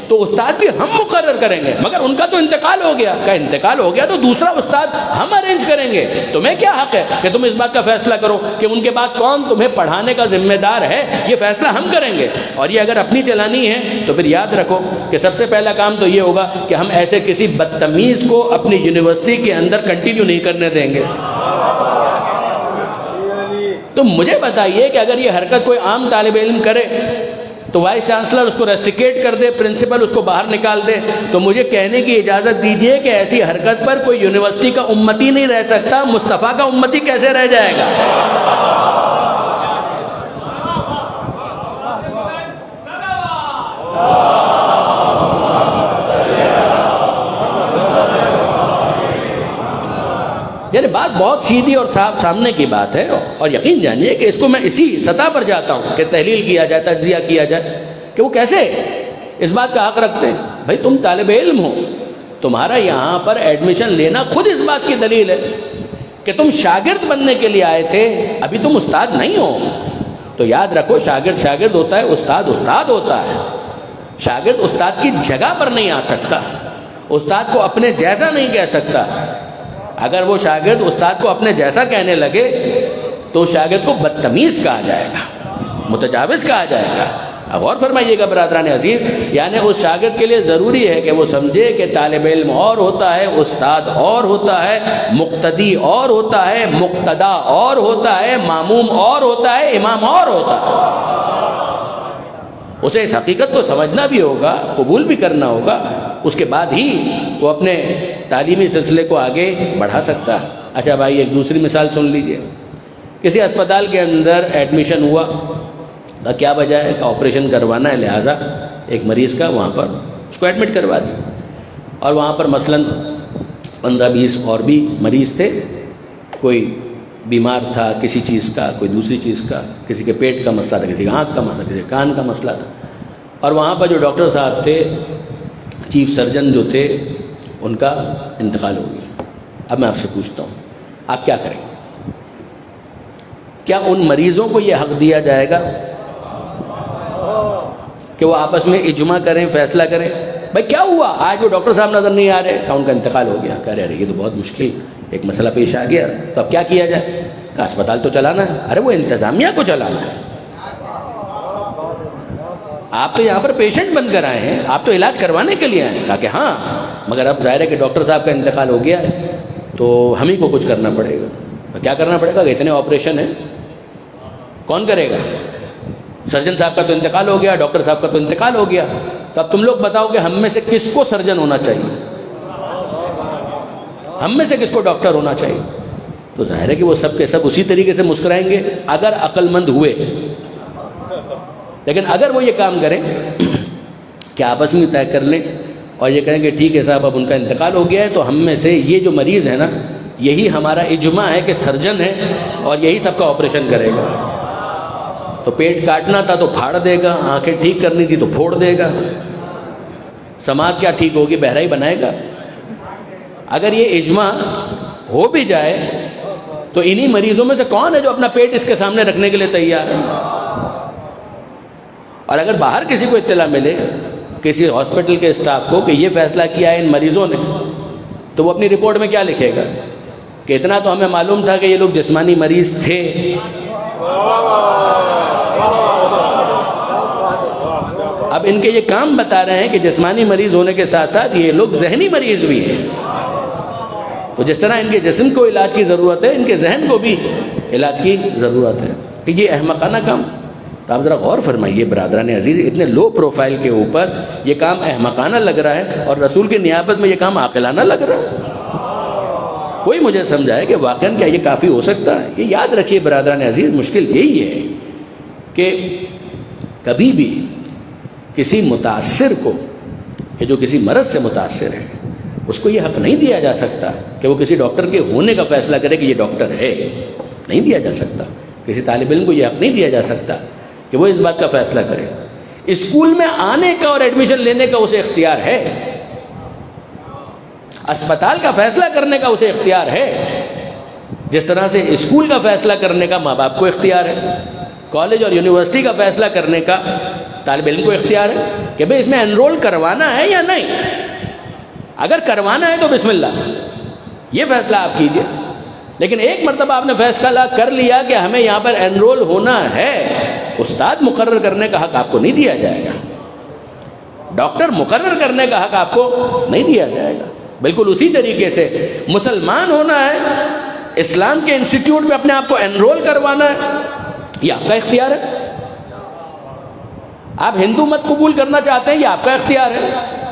تو استاد بھی ہم مقرر کریں گے، مگر ان کا تو انتقال ہو گیا، کا انتقال ہو گیا تو دوسرا استاد ہم ارینج کریں گے، تمہیں کیا حق ہے کہ تم اس بات کا فیصلہ کرو کہ ان کے بعد کون تمہیں پڑھانے کا ذمہ دار ہے؟ یہ فیصلہ ہم کریں گے، اور یہ اگر اپنی چلانی ہے تو پھر یاد رکھو کہ سب سے پہلا کام تو یہ ہوگا کہ ہم ایسے کسی بدتمیز کو اپنی یونیورسٹی کے اندر کنٹینیو نہیں کرنے دیں گے۔ تو مجھے بتائیے کہ اگر یہ حرکت کوئی عام طالب علم کرے تو وائس چانسلر اس کو ریسٹریکیٹ کر دے، پرنسپل اس کو باہر نکال دے، تو مجھے کہنے کی اجازت دیجئے کہ ایسی حرکت پر کوئی یونیورسٹی کا امتی نہیں رہ سکتا، مصطفیٰ کا امتی کیسے رہ جائے گا؟ یعنی بات بہت سیدھی اور صاف سامنے کی بات ہے، اور یقین جانیے کہ اس کو میں اسی سطح پر جاتا ہوں کہ تحلیل کیا جائے، تجزیہ کیا جائے کہ وہ کیسے اس بات کا حق رکھتے ہیں۔ بھائی تم طالب علم ہو، تمہارا یہاں پر ایڈمیشن لینا خود اس بات کی دلیل ہے کہ تم شاگرد بننے کے لیے آئے تھے، ابھی تم استاد نہیں ہو۔ تو یاد رکھو شاگرد ہوتا ہے، استاد ہوتا ہے۔ شاگرد استاد کی جگہ پر نہیں آ سکتا، استاد کو اپنے جیسا نہیں کہہ سکتا۔ اگر وہ شاگرد استاد کو اپنے جیسا کہنے لگے تو شاگرد کو بدتمیز کہا جائے گا، متجاوز کہا جائے گا۔ غور فرمائیے گا برادران عزیز، یعنی اس شاگرد کے لیے ضروری ہے کہ وہ سمجھے کہ طالب علم اور ہوتا ہے، استاد اور ہوتا ہے، مقتدی اور ہوتا ہے، مقتدا اور ہوتا ہے، ماموم اور ہوتا ہے، امام اور ہوتا ہے۔ اسے اس حقیقت کو سمجھنا بھی ہوگا، قبول بھی کرنا ہوگا، اس کے بعد ہی وہ اپنے تعلیمی سلسلے کو آگے بڑھا سکتا ہے۔ اچھا بھائی ایک دوسری مثال سن لیجئے، کسی اسپتال کے اندر ایڈمیشن ہوا، کیا وجہ ہے کہ آپریشن کروانا ہے، لہٰذا ایک مریض کا وہاں پر اس کو ایڈمٹ کروا دیا، اور وہاں پر مثلاً 15-20 اور بھی مریض تھے، کوئی بیمار تھا کسی چیز کا، کوئی دوسری چیز کا، کسی کے پیٹ کا مسئلہ تھا، کسی کے آنکھ کا مسئلہ، کسی کے کان کا مسئلہ تھا، اور وہاں پر جو ڈاکٹر صاحب تھے، چیف سرجن جو تھے، ان کا انتقال ہو گیا۔ اب میں آپ سے پوچھتا ہوں آپ کیا کریں گے؟ کیا ان مریضوں کو یہ حق دیا جائے گا کہ وہ آپس میں اجماع کریں، فیصلہ کریں؟ بھائی کیا ہوا، آج وہ ڈاکٹر صاحب نظر نہیں آ رہے، کہ ان کا انتقال ہو گیا، کہہ رہے یہ تو بہت مشکل ایک مسئلہ پیش آ گیا، تو اب کیا کیا جائے؟ کہا اسپتال تو چلانا ہے. ارے وہ انتظامیہ کو چلانا ہے. آپ تو یہاں پر پیشنٹ بن کر آئے ہیں, آپ تو علاج کروانے کے لیے آئے ہیں. کہا کہ ہاں, مگر اب ظاہر ہے کہ ڈاکٹر صاحب کا انتقال ہو گیا ہے تو ہم ہی کو کچھ کرنا پڑے گا. کیا کرنا پڑے گا؟ کہ اتنے آپریشن ہیں, کون کرے گا؟ سرجن صاحب کا تو انتقال ہو گیا, ڈاکٹر صاحب کا تو انتقال ہو گیا, تو اب تم لوگ بتاؤ کہ ہم میں سے کس کو سرجن ہونا چاہیے, ہم میں سے کس کو ڈاکٹر ہونا چاہیے؟ تو ظاہر ہے کہ وہ سب کے سب اسی طریقے سے مسکرائیں گے اگر عقل مند ہوئے. لیکن اگر وہ یہ کام کریں کہ آپس میں طے کر لیں اور یہ کہیں کہ ٹھیک ہے صاحب اب ان کا انتقال ہو گیا ہے, تو ہم میں سے یہ جو مریض ہے نا, یہی ہمارا اجماع ہے کہ سرجن ہے اور یہی سب کا آپریشن کرے گا. تو پیٹ کاٹنا تھا تو پھاڑ دے گا, آنکھیں ٹھیک کرنی تھی تو پھوڑ دے گا, سماعت کیا ٹھیک ہوگی, بہرا ہی بنائے گا. اگر یہ اجماع ہو بھی جائے تو انہی مریضوں میں سے کون ہے جو اپنا پیٹ اس کے سامنے رکھنے کے لیے تیار ہے؟ اور اگر باہر کسی کو اطلاع ملے, کسی ہاسپٹل کے اسٹاف کو, کہ یہ فیصلہ کیا ہے ان مریضوں نے, تو وہ اپنی رپورٹ میں کیا لکھے گا؟ کہ اتنا تو ہمیں معلوم تھا کہ یہ لوگ جسمانی مریض تھے, اب ان کے یہ کام بتا رہے ہیں کہ جسمانی مریض ہونے کے ساتھ ساتھ یہ لوگ ذہنی مریض بھی ہیں. تو جس طرح ان کے جسم کو علاج کی ضرورت ہے, ان کے ذہن کو بھی علاج کی ضرورت ہے. کہ یہ احمقانہ کام. تو آپ ذرا غور فرمائیے برادران عزیز, اتنے لو پروفائل کے اوپر یہ کام احمقانہ لگ رہا ہے اور رسول کی نیابت میں یہ کام عاقلانہ لگ رہا ہے. کوئی مجھے سمجھائے کہ واقعاً کیا یہ کافی ہو سکتا ہے؟ یہ یاد رکھیے برادران عزیز, مشکل یہی ہے کہ کبھی بھی کسی متاثر کو, کہ جو کسی مرض سے متاثر ہے, اس کو یہ حق نہیں دیا جا سکتا کہ وہ کسی ڈاکٹر کے ہونے کا فیصلہ کرے کہ یہ ڈاکٹر ہے. نہیں دیا جا سکتا. کسی طالب علم کو یہ حق نہیں دیا جا سکتا کہ وہ اس بات کا فیصلہ کرے. اسکول میں آنے کا اور ایڈمیشن لینے کا اسے اختیار ہے, اسپتال کا فیصلہ کرنے کا اسے اختیار ہے, جس طرح سے اسکول کا فیصلہ کرنے کا ماں باپ کو اختیار ہے, کالج اور یونیورسٹی کا فیصلہ کرنے کا طالب علم کو اختیار ہے کہ بھئی اس میں انرول کروانا ہے یا نہیں. اگر کروانا ہے تو بسم اللہ, یہ فیصلہ آپ کیجئے. لیکن ایک مرتبہ آپ نے فیصلہ کر لیا کہ ہمیں یہاں پر انرول ہونا ہے, استاد مقرر کرنے کا حق آپ کو نہیں دیا جائے گا, ڈاکٹر مقرر کرنے کا حق آپ کو نہیں دیا جائے گا. بالکل اسی طریقے سے مسلمان ہونا ہے, اسلام کے انسٹیٹیوٹ میں اپنے آپ کو انرول کروانا ہے, یہ آپ کا اختیار ہے. آپ ہندو مت قبول کرنا چاہتے ہیں, یہ آپ کا اختیار ہے.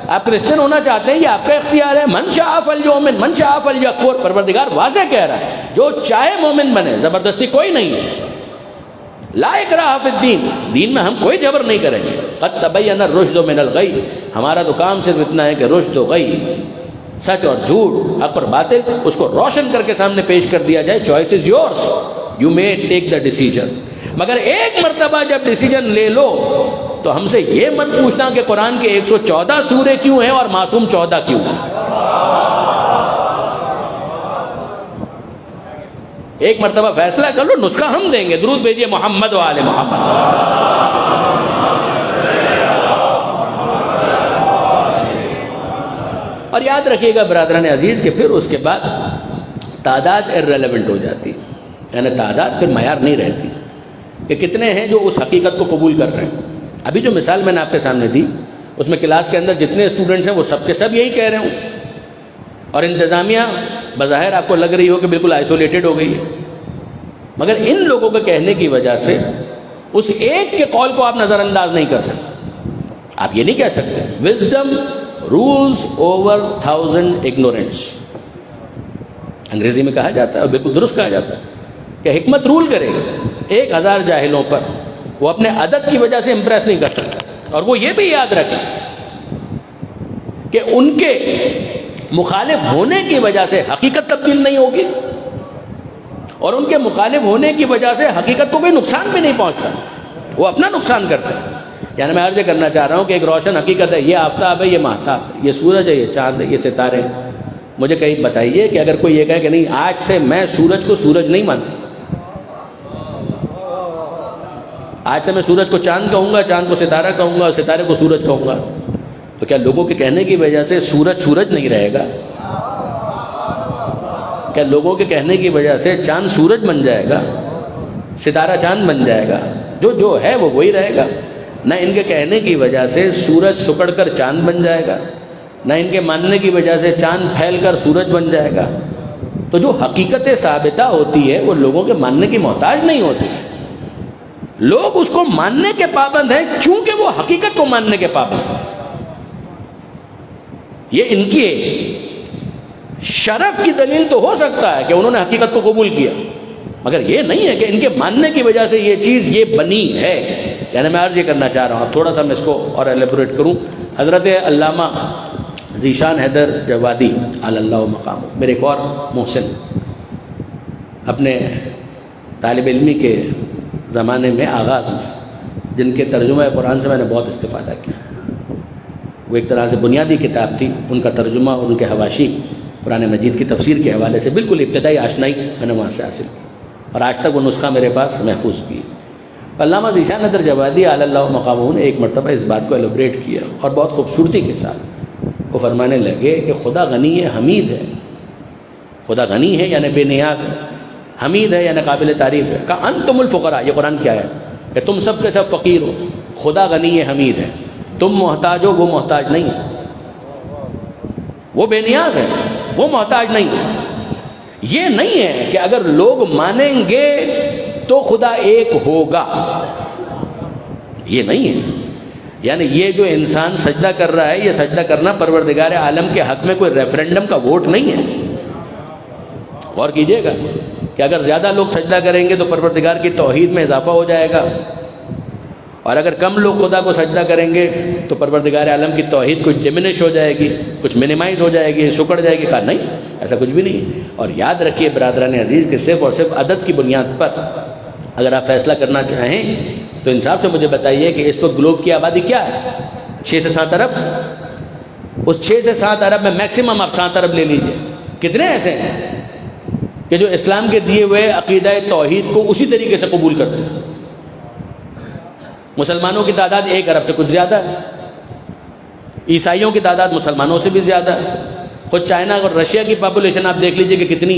آپ کرسچن ہونا چاہتے ہیں, یہ آپ کا اختیار ہے. من شاء فلیؤمن من شاء فلیکفر. پروردگار واضح کہہ رہا ہے, جو چاہے مومن بنے, زبردستی کوئی نہیں ہے. لا اکراہ فی الدین, دین میں ہم کوئی جبر نہیں کریں گے. قد تبین الرشد من الغی, ہمارا تو کام صرف اتنا ہے کہ رشد و غی, سچ اور جھوٹ, حق اور باطل, اس کو روشن کر کے سامنے پیش کر دیا جائے. Choice is yours, you may take the decision. مگر ایک مرتبہ جب ڈیسیجن لے لو تو ہم سے یہ مت پوچھنا کہ قرآن کے 114 سورے کیوں ہیں اور معصوم 14 کیوں ہیں. ایک مرتبہ فیصلہ کر لو, نسخہ ہم دیں گے. درود بھیجیے محمد و آل محمد. اور یاد رکھیے گا برادران عزیز کہ پھر اس کے بعد تعداد irrelevant ہو جاتی, یعنی تعداد پھر معیار نہیں رہتی کہ کتنے ہیں جو اس حقیقت کو قبول کر رہے ہیں. ابھی جو مثال میں نے آپ کے سامنے دی, اس میں کلاس کے اندر جتنے اسٹوڈنٹس ہیں وہ سب کے سب یہی کہہ رہے ہوں, اور انتظامیہ بظاہر آپ کو لگ رہی ہو کہ بالکل آئسولیٹڈ ہو گئی ہے. مگر ان لوگوں کے کہنے کی وجہ سے اس ایک کے قول کو آپ نظر انداز نہیں کر سکتے. آپ یہ نہیں کہہ سکتے وزڈم رولز اوور 1000 ignorance. انگریزی میں کہا جاتا ہے, اور بالکل درست کہا جاتا ہے, کہ حکمت رول کرے گی 1000 جاہلوں پر. وہ اپنے عدد کی وجہ سے امپریس نہیں کر سکتا. اور وہ یہ بھی یاد رکھیں کہ ان کے مخالف ہونے کی وجہ سے حقیقت تبدیل نہیں ہوگی, اور ان کے مخالف ہونے کی وجہ سے حقیقت کو کوئی نقصان بھی نہیں پہنچتا, وہ اپنا نقصان کرتا ہے. یعنی میں عرض کرنا چاہ رہا ہوں کہ ایک روشن حقیقت ہے, یہ آفتاب ہے, یہ ماہتاب, یہ سورج ہے, یہ چاند ہے, یہ ستارے. مجھے کہیں بتائیے کہ اگر کوئی یہ کہے کہ نہیں آج سے میں سورج کو سورج نہیں مانتا, آج سے میں سورج کو چاند کہوں گا, چاند کو ستارہ کہوں گا, اور ستارے کو سورج کہوں گا, تو کیا لوگوں کے کہنے کی وجہ سے سورج سورج نہیں رہے گا؟ کیا لوگوں کے کہنے کی وجہ سے چاند سورج بن جائے گا، ستارہ چاند بن جائے گا؟ جو ہے وہ وہی رہے گا۔ نہ ان کے کہنے کی وجہ سے سورج سکڑ کر چاند بن جائے گا، نہ ان کے ماننے کی وجہ سے چاند پھیل کر سورج بن جائے گا۔ تو جو حقیقت ثابتہ ہوتی ہے وہ لوگوں کے ماننے کی محتاج نہیں ہوتی۔ لوگ اس کو ماننے کے پابند ہیں چونکہ وہ حقیقت کو ماننے کے پابند ہیں۔ یہ ان کی شرف کی دلیل تو ہو سکتا ہے کہ انہوں نے حقیقت کو قبول کیا، مگر یہ نہیں ہے کہ ان کے ماننے کی وجہ سے یہ چیز یہ بنی ہے۔ یعنی میں عرض یہ کرنا چاہ رہا ہوں، اب تھوڑا سا میں اس کو اور ایلیبوریٹ کروں۔ حضرت علامہ ذیشان حیدر جوادی علی اللہ مقام، میرے ایک اور محسن، اپنے طالب علمی کے زمانے میں آغاز میں جن کے ترجمہ قرآن سے میں نے بہت استفادہ کیا، وہ ایک طرح سے بنیادی کتاب تھی، ان کا ترجمہ اور ان کے حواشی قرآن مجید کی تفسیر کے حوالے سے بالکل ابتدائی آشنائی میں نے وہاں سے حاصل کی، اور آج تک وہ نسخہ میرے پاس محفوظ بھی ہے۔ علامہ ذیشان حیدر جوادی علی اللہ مقامہ نے ایک مرتبہ اس بات کو ایلیبریٹ کیا اور بہت خوبصورتی کے ساتھ وہ فرمانے لگے کہ خدا غنی ہے، حمید ہے۔ خدا غنی ہے یعنی بے نیاز ہے، حمید ہے یعنی قابل تعریف ہے۔ کہ انتم الفقراء، یہ قرآن کیا ہے کہ تم سب کے سب فقیر ہو، خدا غنی ہے، حمید ہے، تم محتاج ہو، وہ محتاج نہیں ہے، وہ بے نیاز ہے، وہ محتاج نہیں ہے۔ یہ نہیں ہے کہ اگر لوگ مانیں گے تو خدا ایک ہوگا، یہ نہیں ہے۔ یعنی یہ جو انسان سجدہ کر رہا ہے، یہ سجدہ کرنا پروردگار عالم کے حق میں کوئی ریفرنڈم کا ووٹ نہیں ہے۔ غور کیجئے گا کہ اگر زیادہ لوگ سجدہ کریں گے تو پروردگار کی توحید میں اضافہ ہو جائے گا، اور اگر کم لوگ خدا کو سجدہ کریں گے تو پروردگار عالم کی توحید کچھ ڈیمینش ہو جائے گی، کچھ منیمائز ہو جائے گی، سکڑ جائے گی۔ کہا نہیں، ایسا کچھ بھی نہیں۔ اور یاد رکھیے برادران عزیز کہ صرف اور صرف عدد کی بنیاد پر اگر آپ فیصلہ کرنا چاہیں تو انصاف سے مجھے بتائیے کہ اس وقت گلوب کی آبادی کیا ہے؟ 6 سے 7 ارب۔ اس 6 سے 7 ارب میں میکسیمم آپ 7 ارب لے لیجئے، کتنے ایسے ہیں کہ جو اسلام کے دیے ہوئے عقیدہ توحید کو اسی طریقے سے قبول کرتے ہیں؟ مسلمانوں کی تعداد 1 ارب سے کچھ زیادہ ہے، عیسائیوں کی تعداد مسلمانوں سے بھی زیادہ ہے۔ خود چائنا اور رشیا کی پاپولیشن آپ دیکھ لیجئے کہ کتنی۔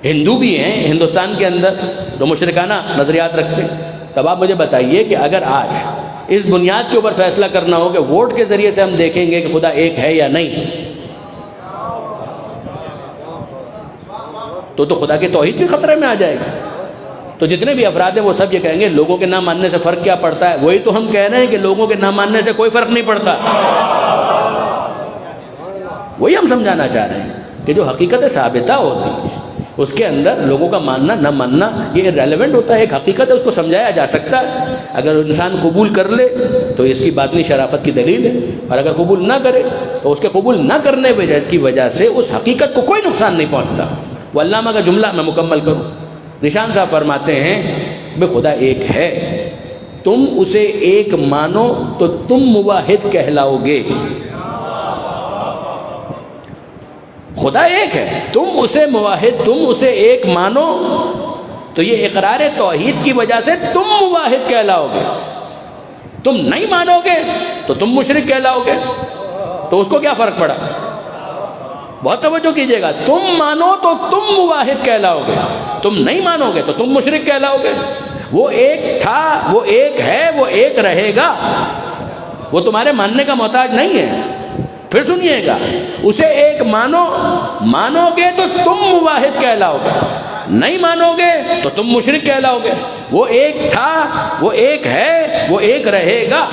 ہندو بھی ہیں ہندوستان کے اندر جو مشرکانہ نظریات رکھتے ہیں۔ تب آپ مجھے بتائیے کہ اگر آج اس بنیاد کے اوپر فیصلہ کرنا ہو کہ ووٹ کے ذریعے سے ہم دیکھیں گے کہ خدا ایک ہے یا نہیں، تو خدا کی توحید بھی خطرے میں آ جائے گی۔ تو جتنے بھی افراد ہیں وہ سب یہ کہیں گے لوگوں کے نہ ماننے سے فرق کیا پڑتا ہے؟ وہی تو ہم کہہ رہے ہیں کہ لوگوں کے نہ ماننے سے کوئی فرق نہیں پڑتا۔ وہی ہم سمجھانا چاہ رہے ہیں کہ جو حقیقت ثابتہ ہوتی ہے اس کے اندر لوگوں کا ماننا نہ ماننا یہ ریلیونٹ ہوتا ہے، ایک حقیقت ہے، اس کو سمجھایا جا سکتا ہے۔ اگر انسان قبول کر لے تو اس کی باطنی شرافت کی دلیل ہے، اور اگر قبول نہ کرے تو اس کے قبول نہ کرنے کی وجہ سے اس حقیقت کو کوئی نقصان نہیں پہنچتا۔ وہ علامہ کا جملہ میں مکمل کروں، نشان صاحب فرماتے ہیں بے خدا ایک ہے، تم اسے ایک مانو تو تم موحد کہلاؤ گے۔ خدا ایک ہے، تم اسے موحد، تم اسے ایک مانو تو یہ اقرار توحید کی وجہ سے تم موحد کہلاؤ گے۔ تم نہیں مانو گے تو تم مشرک کہلاؤ گے۔ تو اس کو کیا فرق پڑا؟ بہت توجہ کیجئے گا، تم مانو تو تم موحد کہلاؤ گے، تم نہیں مانو گے تو تم مشرک کہلاؤ گے۔ وہ ایک تھا، وہ ایک ہے، وہ ایک رہے گا، وہ تمہارے ماننے کا محتاج نہیں ہے۔ پھر سنیے گا، اسے ایک مانو، مانو گے تو تم موحد کہلاؤ گے، نہیں مانو گے تو تم مشرک کہلاؤ گے۔ وہ ایک تھا، وہ ایک ہے، وہ ایک رہے گا۔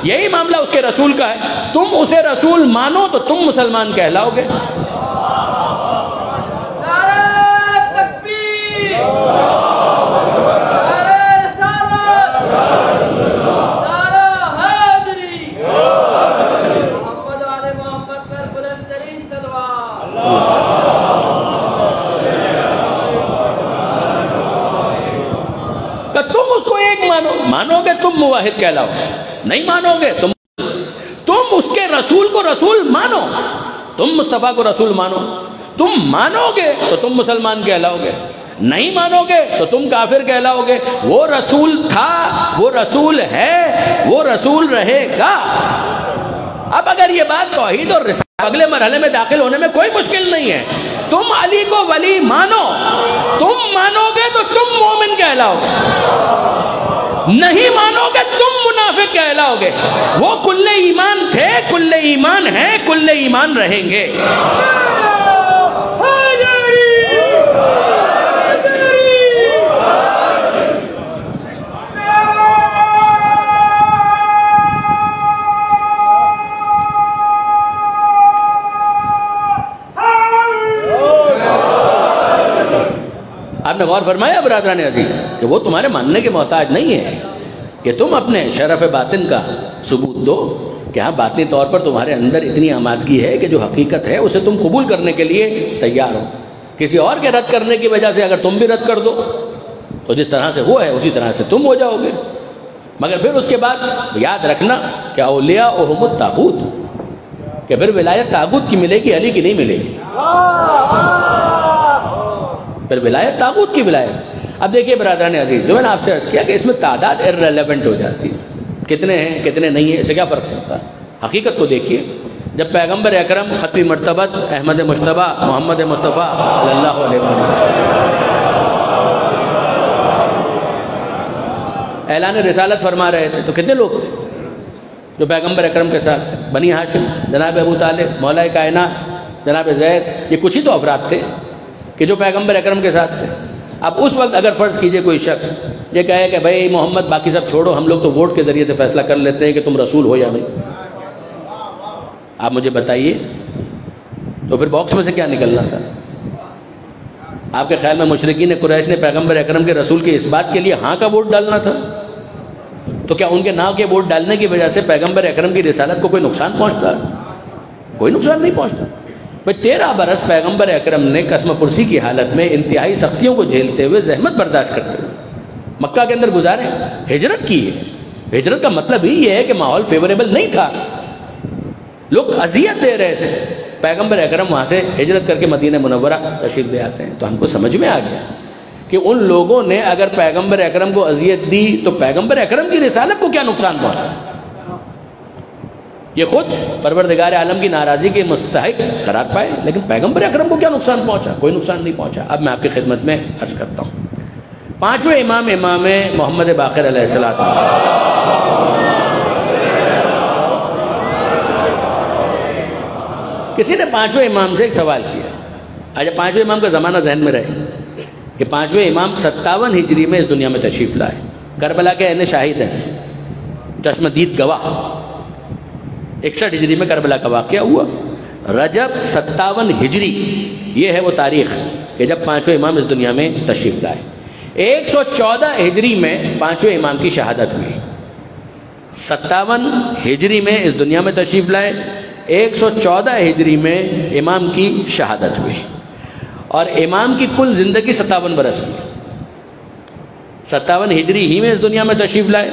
یہی معاملہ اس کے رسول کا ہے، تم اسے رسول مانو تو تم مسلمان کہلاؤ گے۔ مانو گے تم موحد کہلاؤ گے، نہیں مانو گے تم اس کے رسول کو رسول مانو، تم مصطفیٰ کو رسول مانو۔ تم مانو گے تو تم مسلمان کہلاؤ گے، نہیں مانو گے تو تم کافر کہلاؤ گے۔ وہ رسول تھا، وہ رسول ہے، وہ رسول رہے گا۔ اب اگر یہ بات توحید اور رسالت اگلے مرحلے میں داخل ہونے میں کوئی مشکل نہیں ہے. تم علی کو ولی مانو, تم مانو گے تو تم مومن کہلاؤ گے, نہیں مانو گے تم منافق کہلاؤ گے. وہ کل ایمان تھے, کل ایمان ہیں, کل ایمان رہیں گے. آپ نے غور فرمایا برادران عزیز کہ وہ تمہارے ماننے کے محتاج نہیں ہے, کہ تم اپنے شرف باطن کا ثبوت دو کہ ہاں باطنی طور پر تمہارے اندر اتنی آمادگی ہے کہ جو حقیقت ہے اسے تم قبول کرنے کے لیے تیار ہو. کسی اور کے رد کرنے کی وجہ سے اگر تم بھی رد کر دو تو جس طرح سے وہ ہے اسی طرح سے تم ہو جاؤ گے. مگر پھر اس کے بعد یاد رکھنا کہ اولیاء اہم الطاغوت, کہ پھر ولایت طاغوت کی ملے گی, علی کی نہیں ملے گی. پھر ولایت طاغوت کی ولایت. اب دیکھیے برادران عزیز, جو میں نے آپ سے عرض کیا کہ اس میں تعداد ارریلیونٹ ہو جاتی ہے, کتنے ہیں کتنے نہیں ہیں اسے کیا فرق پڑتا ہے. حقیقت کو دیکھیے, جب پیغمبر اکرم ختمی مرتبت احمد مجتبی محمد مصطفیٰ صلی اللہ علیہ وسلم اعلان رسالت فرما رہے تھے تو کتنے لوگ تھے جو پیغمبر اکرم کے ساتھ؟ بنی ہاشم, جناب ابو طالب, مولا کائنات جناب زید, یہ کچھ ہی تو افراد تھے کہ جو پیغمبر اکرم کے ساتھ تھے. اب اس وقت اگر فرض کیجئے کوئی شخص یہ کہے کہ بھائی محمد باقی سب چھوڑو, ہم لوگ تو ووٹ کے ذریعے سے فیصلہ کر لیتے ہیں کہ تم رسول ہو یا نہیں, آپ مجھے بتائیے تو پھر باکس میں سے کیا نکلنا تھا؟ آپ کے خیال میں مشرکین قریش نے پیغمبر اکرم کے رسول کے اس بات کے لیے ہاں کا ووٹ ڈالنا تھا؟ تو کیا ان کے نا کے ووٹ ڈالنے کی وجہ سے پیغمبر اکرم کی رسالت کو کوئی نقصان پہنچتا؟ کوئی نقصان نہیں پہنچتا. 13 برس پیغمبر اکرم نے قسم پرسی کی حالت میں انتہائی سختیوں کو جھیلتے ہوئے زحمت برداشت کرتے ہوئے مکہ کے اندر گزارے, ہجرت کی ہے. ہجرت کا مطلب ہی یہ ہے کہ ماحول فیوریبل نہیں تھا, لوگ اذیت دے رہے تھے. پیغمبر اکرم وہاں سے ہجرت کر کے مدینہ منورہ تشریف لے آتے ہیں. تو ہم کو سمجھ میں آ گیا کہ ان لوگوں نے اگر پیغمبر اکرم کو اذیت دی تو پیغمبر اکرم کی رسالت کو کیا نقصان پہنچا؟ یہ خود پروردگار عالم کی ناراضی کے مستحق قرار پائے, لیکن پیغمبر اکرم کو کیا نقصان پہنچا؟ کوئی نقصان نہیں پہنچا. اب میں آپ کی خدمت میں عرض کرتا ہوں, 5ویں امام محمد باقر علیہ السلام. کسی نے 5ویں امام سے ایک سوال کیا. آج 5ویں امام کا زمانہ ذہن میں رہے کہ 5ویں امام 57 ہجری میں اس دنیا میں تشریف لائے. کربلا کے عین شاہد ہیں, چشم دید گواہ. 61 ہجری میں کربلا کا واقعہ ہوا. رجب 57 ہجری یہ ہے وہ تاریخ کہ جب 5ویں امام اس دنیا میں تشریف لائے. 114 ہجری میں 5ویں امام کی شہادت ہوئی. 57 ہجری میں اس دنیا میں تشریف لائے, 114 ہجری میں امام کی شہادت ہوئی. اور امام کی کل زندگی 57 برس کی. 57 ہجری ہی میں اس دنیا میں تشریف لائے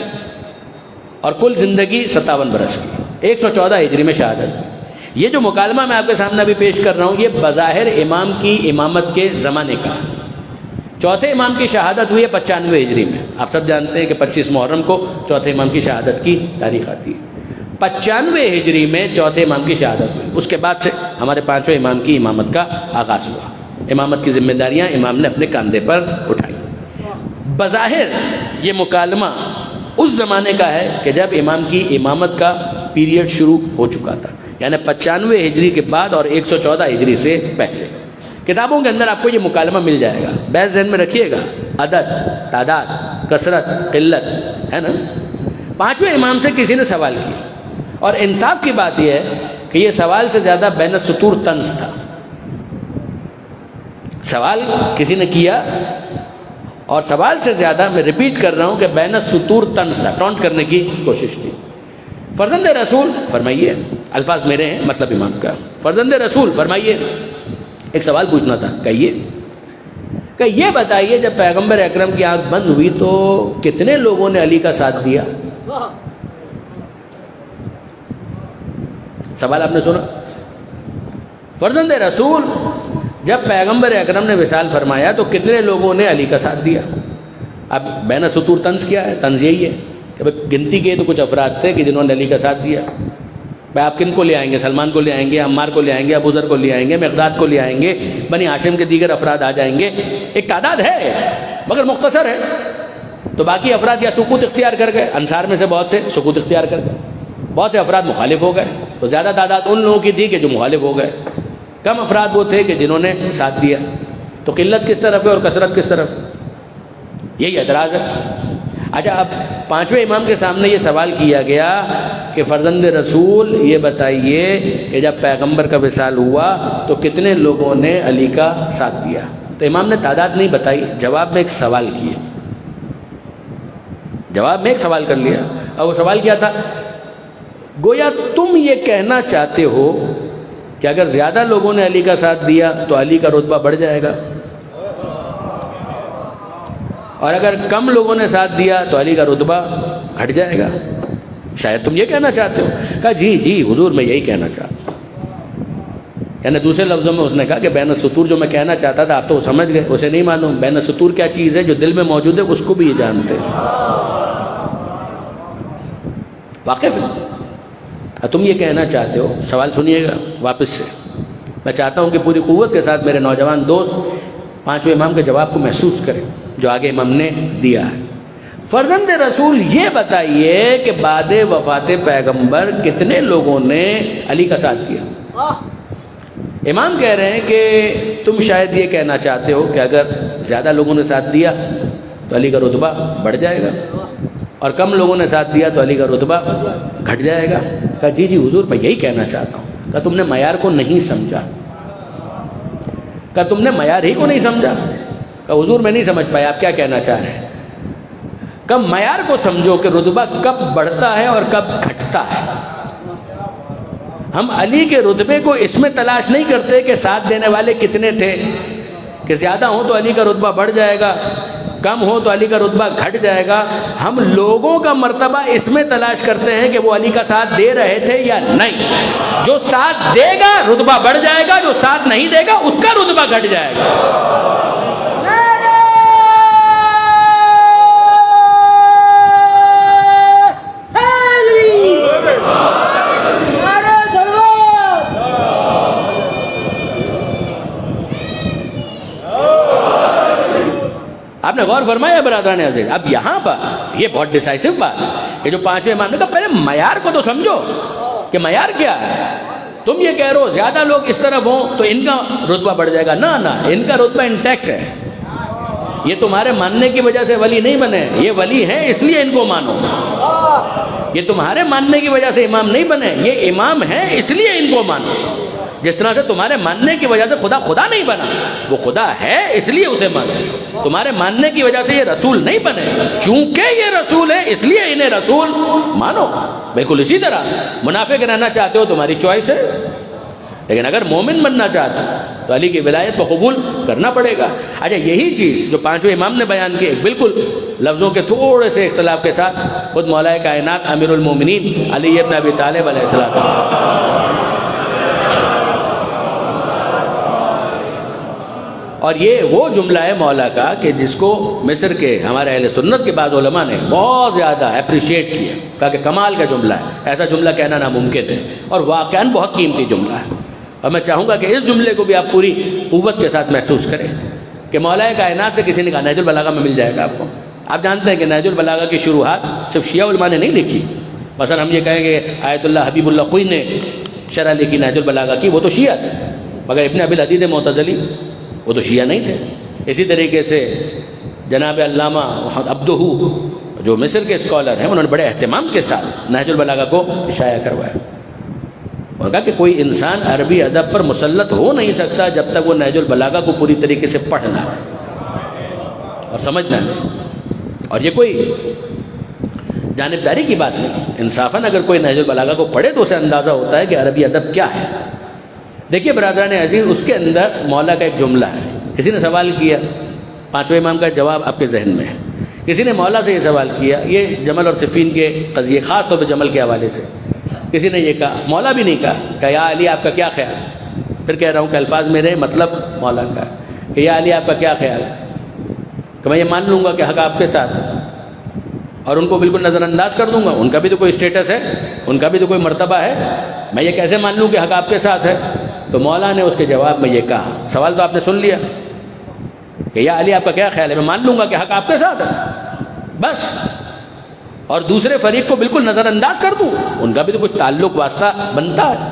اور کل زندگی 57 برس کی. 114 ہجری میں شہادت. یہ جو مکالمہ میں آپ کے سامنے ابھی پیش کر رہا ہوں یہ بظاہر امام کی امامت کے زمانے کا. چوتھے امام کی شہادت ہوئی ہے 95 ہجری میں. آپ سب جانتے ہیں کہ 25 محرم کو چوتھے امام کی شہادت کی تاریخ آتی ہے. 95 ہجری میں چوتھے امام کی شہادت ہوئی. اس کے بعد سے ہمارے 5ویں امام کی امامت کا آغاز ہوا. امامت کی ذمہ داریاں امام نے اپنے کاندھے پر اٹھائی. بظاہر یہ مکالمہ اس زمانے کا ہے کہ جب امام کی امامت کا پیریڈ شروع ہو چکا تھا, یعنی 95 ہجری کے بعد اور 114 ہجری سے پہلے. کتابوں کے اندر آپ کو یہ مکالمہ مل جائے گا. بیس ذہن میں رکھیے گا, عدد, تعداد, کثرت, قلت ہے نا. 5ویں امام سے کسی نے سوال کیا اور انصاف کی بات یہ ہے کہ یہ سوال سے زیادہ بین السطور طنز تھا. سوال کسی نے کیا اور سوال سے زیادہ, میں ریپیٹ کر رہا ہوں کہ بین السطور طنز تھا, ٹونٹ کرنے کی کوشش کی. فرزند رسول فرمائیے, الفاظ میرے ہیں مطلب امام کا, فرزند رسول فرمائیے, ایک سوال پوچھنا تھا. کہیے کہ یہ بتائیے جب پیغمبر اکرم کی آنکھ بند ہوئی تو کتنے لوگوں نے علی کا ساتھ دیا؟ سوال آپ نے سنا. فرزند رسول جب پیغمبر اکرم نے وصال فرمایا تو کتنے لوگوں نے علی کا ساتھ دیا؟ اب بین سطور طنز کیا ہے؟ طنز یہی ہے کہ گنتی کے تو کچھ افراد تھے کہ جنہوں نے علی کا ساتھ دیا. بھائی آپ کن کو لے آئیں گے؟ سلمان کو لے آئیں گے، عمار کو لے آئیں گے، ابو ذر کو لے آئیں گے، مقداد کو لے آئیں گے، بنی ہاشم کے دیگر افراد آ جائیں گے. ایک تعداد ہے مگر مختصر ہے. تو باقی افراد یا سکوت اختیار کر گئے، انصار میں سے بہت سے سکوت اختیار کر گئے، بہت سے افراد مخالف ہو گئے. تو زیادہ تعداد ان لوگوں کی تھی کہ جو مخالف ہو گئے، کم افراد وہ تھے کہ جنہوں نے ساتھ دیا. تو قلت کس طرف ہے اور کثرت کس طرف ہے؟ یہی اعتراض ہے. اچھا، اب پانچویں امام کے سامنے یہ سوال کیا گیا کہ فرزند رسول یہ بتائیے کہ جب پیغمبر کا وصال ہوا تو کتنے لوگوں نے علی کا ساتھ دیا؟ تو امام نے تعداد نہیں بتائی، جواب میں ایک سوال کیا، جواب میں ایک سوال کر لیا. اور وہ سوال کیا تھا؟ گویا تم یہ کہنا چاہتے ہو کہ اگر زیادہ لوگوں نے علی کا ساتھ دیا تو علی کا رتبہ بڑھ جائے گا، اور اگر کم لوگوں نے ساتھ دیا تو علی کا رتبہ گھٹ جائے گا. شاید تم یہ کہنا چاہتے ہو. کہا جی حضور میں یہی کہنا چاہتا ہوں. یعنی دوسرے لفظوں میں اس نے کہا کہ بین السطور جو میں کہنا چاہتا تھا آپ تو وہ سمجھ گئے، اسے نہیں معلوم بین السطور کیا چیز ہے. جو دل میں موجود ہے اس کو بھی یہ جانتے ہیں، واقف ہے. تم یہ کہنا چاہتے ہو. سوال سنیے گا واپس سے. میں چاہتا ہوں کہ پوری قوت کے ساتھ میرے نوجوان دوست پانچویں امام کے جواب کو محسوس کریں جو آگے امام نے دیا ہے. فرزند رسول یہ بتائیے کہ بعد وفات پیغمبر کتنے لوگوں نے علی کا ساتھ دیا؟ امام کہہ رہے ہیں کہ تم شاید یہ کہنا چاہتے ہو کہ اگر زیادہ لوگوں نے ساتھ دیا تو علی کا رتبہ بڑھ جائے گا، اور کم لوگوں نے ساتھ دیا تو علی کا رتبہ گھٹ جائے گا. کہا جی حضور میں یہی کہنا چاہتا ہوں. کہا تم نے معیار کو نہیں سمجھا. کہا تم نے معیار ہی کو نہیں سمجھا. کہا حضور میں نہیں سمجھ پایا آپ کیا کہنا چاہ رہے ہیں. کب معیار کو سمجھو کہ رتبہ کب بڑھتا ہے اور کب گھٹتا ہے. ہم علی کے رتبے کو اس میں تلاش نہیں کرتے کہ ساتھ دینے والے کتنے تھے، کہ زیادہ ہوں تو علی کا رتبہ بڑھ جائے گا، کم ہو تو علی کا رتبہ گھٹ جائے گا. ہم لوگوں کا مرتبہ اس میں تلاش کرتے ہیں کہ وہ علی کا ساتھ دے رہے تھے یا نہیں. جو ساتھ دے گا رتبہ بڑھ جائے گا، جو ساتھ نہیں دے گا اس کا رتبہ گھٹ جائے گا. آپ نے غور فرمایا برادران عزیز؟ اب یہاں پر یہ بہت ڈیسائیسو بات ہے کہ جو پانچویں امام نے کہا پہلے معیار کو تو سمجھو کہ معیار کیا ہے. تم یہ کہہ رہے ہو زیادہ لوگ اس طرف ہوں تو ان کا رتبہ بڑھ جائے گا. نہ ان کا رتبہ انٹیکٹ ہے. یہ تمہارے ماننے کی وجہ سے ولی نہیں بنے، یہ ولی ہیں اس لیے ان کو مانو. یہ تمہارے ماننے کی وجہ سے امام نہیں بنے، یہ امام ہیں اس لیے ان کو مانو. جس طرح سے تمہارے ماننے کی وجہ سے خدا نہیں بنا، وہ خدا ہے اس لیے اسے مانو. تمہارے ماننے کی وجہ سے یہ رسول نہیں بنے، چونکہ یہ رسول ہے اس لیے انہیں رسول مانو. بالکل اسی طرح منافق رہنا چاہتے ہو تمہاری چوائس ہے، لیکن اگر مومن بننا چاہتے ہو تو علی کی ولایت کو قبول کرنا پڑے گا. اچھا، یہی چیز جو پانچویں امام نے بیان کی بالکل لفظوں کے تھوڑے سے اختلاف کے ساتھ خود مولا کائنات امیر المومنین علی ابن ابی طالب علیہ السلام. اور یہ وہ جملہ ہے مولا کا کہ جس کو مصر کے ہمارے اہل سنت کے بعض علماء نے بہت زیادہ اپریشیٹ کیا، کہا کہ کمال کا جملہ ہے، ایسا جملہ کہنا ناممکن ہے، اور واقعاً بہت قیمتی جملہ ہے. اور میں چاہوں گا کہ اس جملے کو بھی آپ پوری قوت کے ساتھ محسوس کریں کہ مولا کائنات سے کسی نے کہا نہج البلاغہ میں مل جائے گا آپ کو. آپ جانتے ہیں کہ نہج البلاغہ کی شروحات صرف شیعہ علماء نے نہیں لکھی. مثلا ہم یہ کہیں کہ آیت اللہ حبیب اللہ خوئی نے شرح لکھی نہج البلاغہ کی، وہ تو شیعہ تھے، مگر ابن ابی الحدید معتزلی وہ تو شیعہ نہیں تھے. اسی طریقے سے جناب علامہ عبدہ جو مصر کے اسکالر ہیں انہوں نے بڑے اہتمام کے ساتھ نہج البلاغہ کو شائع کروایا اور کہا کہ کوئی انسان عربی ادب پر مسلط ہو نہیں سکتا جب تک وہ نہج البلاغہ کو پوری طریقے سے پڑھنا اور سمجھنا ہے. اور یہ کوئی جانبداری کی بات نہیں، انصافاً اگر کوئی نہج البلاغہ کو پڑھے تو اسے اندازہ ہوتا ہے کہ عربی ادب کیا ہے. دیکھیے برادران عزیز، اس کے اندر مولا کا ایک جملہ ہے. کسی نے سوال کیا، پانچویں امام کا جواب آپ کے ذہن میں ہے. کسی نے مولا سے یہ سوال کیا، یہ جمل اور صفین کے قضیے خاص طور پہ جمل کے حوالے سے. کسی نے یہ کہا، مولا بھی نہیں کہا کہ یا علی آپ کا کیا خیال. پھر کہہ رہا ہوں کہ الفاظ میرے مطلب مولا کا کہ یا علی آپ کا کیا خیال ہے، کہ میں یہ مان لوں گا کہ حق آپ کے ساتھ اور ان کو بالکل نظر انداز کر دوں گا؟ ان کا بھی تو کوئی اسٹیٹس ہے، ان کا بھی تو کوئی مرتبہ ہے، میں یہ کیسے مان لوں کہ حق آپ کے ساتھ ہے؟ تو مولا نے اس کے جواب میں یہ کہا، سوال تو آپ نے سن لیا کہ یا علی آپ کا کیا خیال ہے؟ میں مان لوں گا کہ حق آپ کے ساتھ ہے بس، اور دوسرے فریق کو بالکل نظر انداز کر دوں؟ ان کا بھی تو کچھ تعلق واسطہ بنتا ہے۔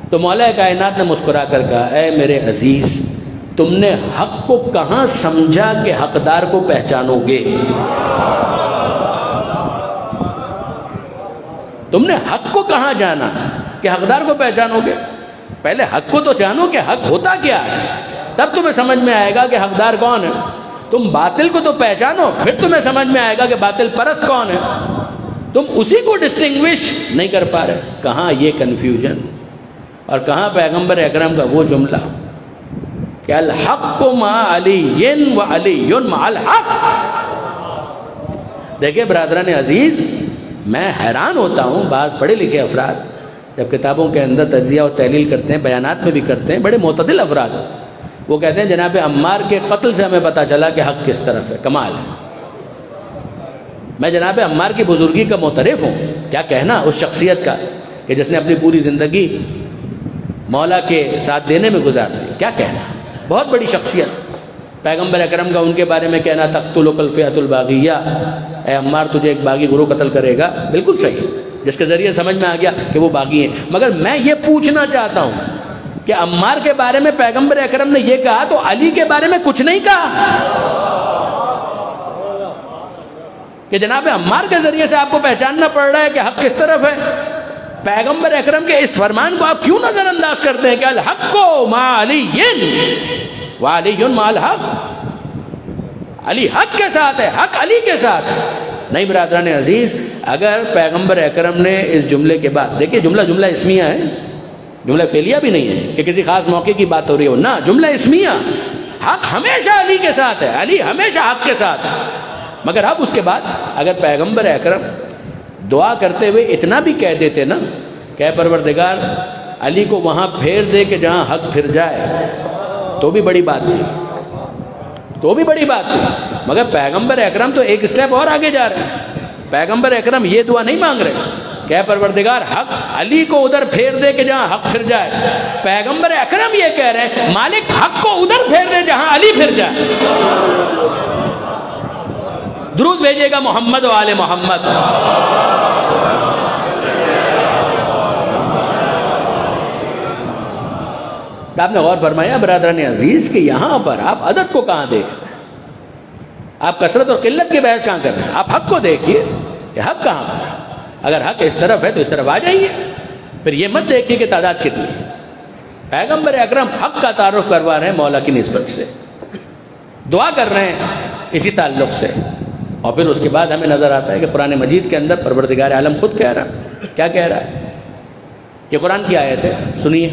تو مولا کائنات نے مسکرا کر کہا، اے میرے عزیز، تم نے حق کو کہاں سمجھا کہ حقدار کو پہچانو گے؟ تم نے حق کو کہاں جانا کہ حقدار کو پہچانو گے؟ پہلے حق کو تو جانو کہ حق ہوتا کیا ہے، تب تمہیں سمجھ میں آئے گا کہ حقدار کون ہے۔ تم باطل کو تو پہچانو، پھر تمہیں سمجھ میں آئے گا کہ باطل پرست کون ہے۔ تم اسی کو ڈسٹنگوش نہیں کر پا رہے۔ کہاں یہ کنفیوژن، اور کہاں پیغمبر اکرم کا وہ جملہ کہ الحق مع علی و علی مع الحق۔ دیکھیں برادران عزیز، میں حیران ہوتا ہوں بعض پڑھے لکھے افراد جب کتابوں کے اندر تجزیہ اور تحلیل کرتے ہیں، بیانات میں بھی کرتے ہیں، بڑے معتدل افراد، وہ کہتے ہیں جناب عمار کے قتل سے ہمیں پتہ چلا کہ حق کس طرف ہے۔ کمال ہے، میں جناب عمار کی بزرگی کا معترف ہوں، کیا کہنا اس شخصیت کا کہ جس نے اپنی پوری زندگی مولا کے ساتھ دینے میں گزار دی، کیا کہنا، بہت بڑی شخصیت۔ پیغمبر اکرم کا ان کے بارے میں کہنا تقتلک الفئۃ الباغیہ، اے عمار تجھے ایک باغی گروہ قتل کرے گا، بالکل صحیح، جس کے ذریعے سمجھ میں آ گیا کہ وہ باغی ہیں۔ مگر میں یہ پوچھنا چاہتا ہوں کہ عمار کے بارے میں پیغمبر اکرم نے یہ کہا تو علی کے بارے میں کچھ نہیں کہا کہ جناب عمار کے ذریعے سے آپ کو پہچاننا پڑ رہا ہے کہ حق کس طرف ہے؟ پیغمبر اکرم کے اس فرمان کو آپ کیوں نظر انداز کرتے ہیں کہ الحق مع علی وعلی مع الحق، علی حق کے ساتھ ہے، حق علی کے ساتھ ہے؟ نہیں برادران عزیز، اگر پیغمبر اکرم نے اس جملے کے بعد، دیکھیں جملہ اسمیہ ہے، جملہ فعلیہ بھی نہیں ہے کہ کسی خاص موقع کی بات ہو رہی ہو، نہ، جملہ اسمیہ، حق ہمیشہ علی کے ساتھ ہے، علی ہمیشہ حق کے ساتھ ہے۔ مگر اب اس کے بعد اگر پیغمبر اکرم دعا کرتے ہوئے اتنا بھی کہہ دیتے نا کہ اے پروردگار علی کو وہاں پھیر دے کہ جہاں حق پھر جائے، تو بھی بڑی بات تھی، تو بھی بڑی بات تھی۔ مگر پیغمبر اکرم تو ایک سٹیپ اور آگے جا رہے ہیں۔ پیغمبر اکرم یہ دعا نہیں مانگ رہے کہ اے پروردگار حق علی کو ادھر پھیر دے کہ جہاں حق پھر جائے، پیغمبر اکرم یہ کہہ رہے ہیں مالک حق کو ادھر پھیر دے جہاں علی پھر جائے۔ درود بھیجیے گا محمد و آل محمد۔ آپ نے غور فرمایا برادران عزیز کہ یہاں پر آپ عدد کو کہاں دیکھ رہے ہیں، آپ کثرت اور قلت کی بحث کہاں کر رہے ہیں؟ آپ حق کو دیکھیے کہ حق کہاں پر، اگر حق اس طرف ہے تو اس طرف آ جائیے، پھر یہ مت دیکھیے کہ تعداد کتنی ہے۔ پیغمبر اکرم حق کا تعارف کروا رہے ہیں مولا کی نسبت سے، دعا کر رہے ہیں اسی تعلق سے، اور پھر اس کے بعد ہمیں نظر آتا ہے کہ قرآن مجید کے اندر پروردگار عالم خود کہہ رہا ہے، کیا کہہ رہا ہے؟ یہ قرآن کی آیت ہے، سنیے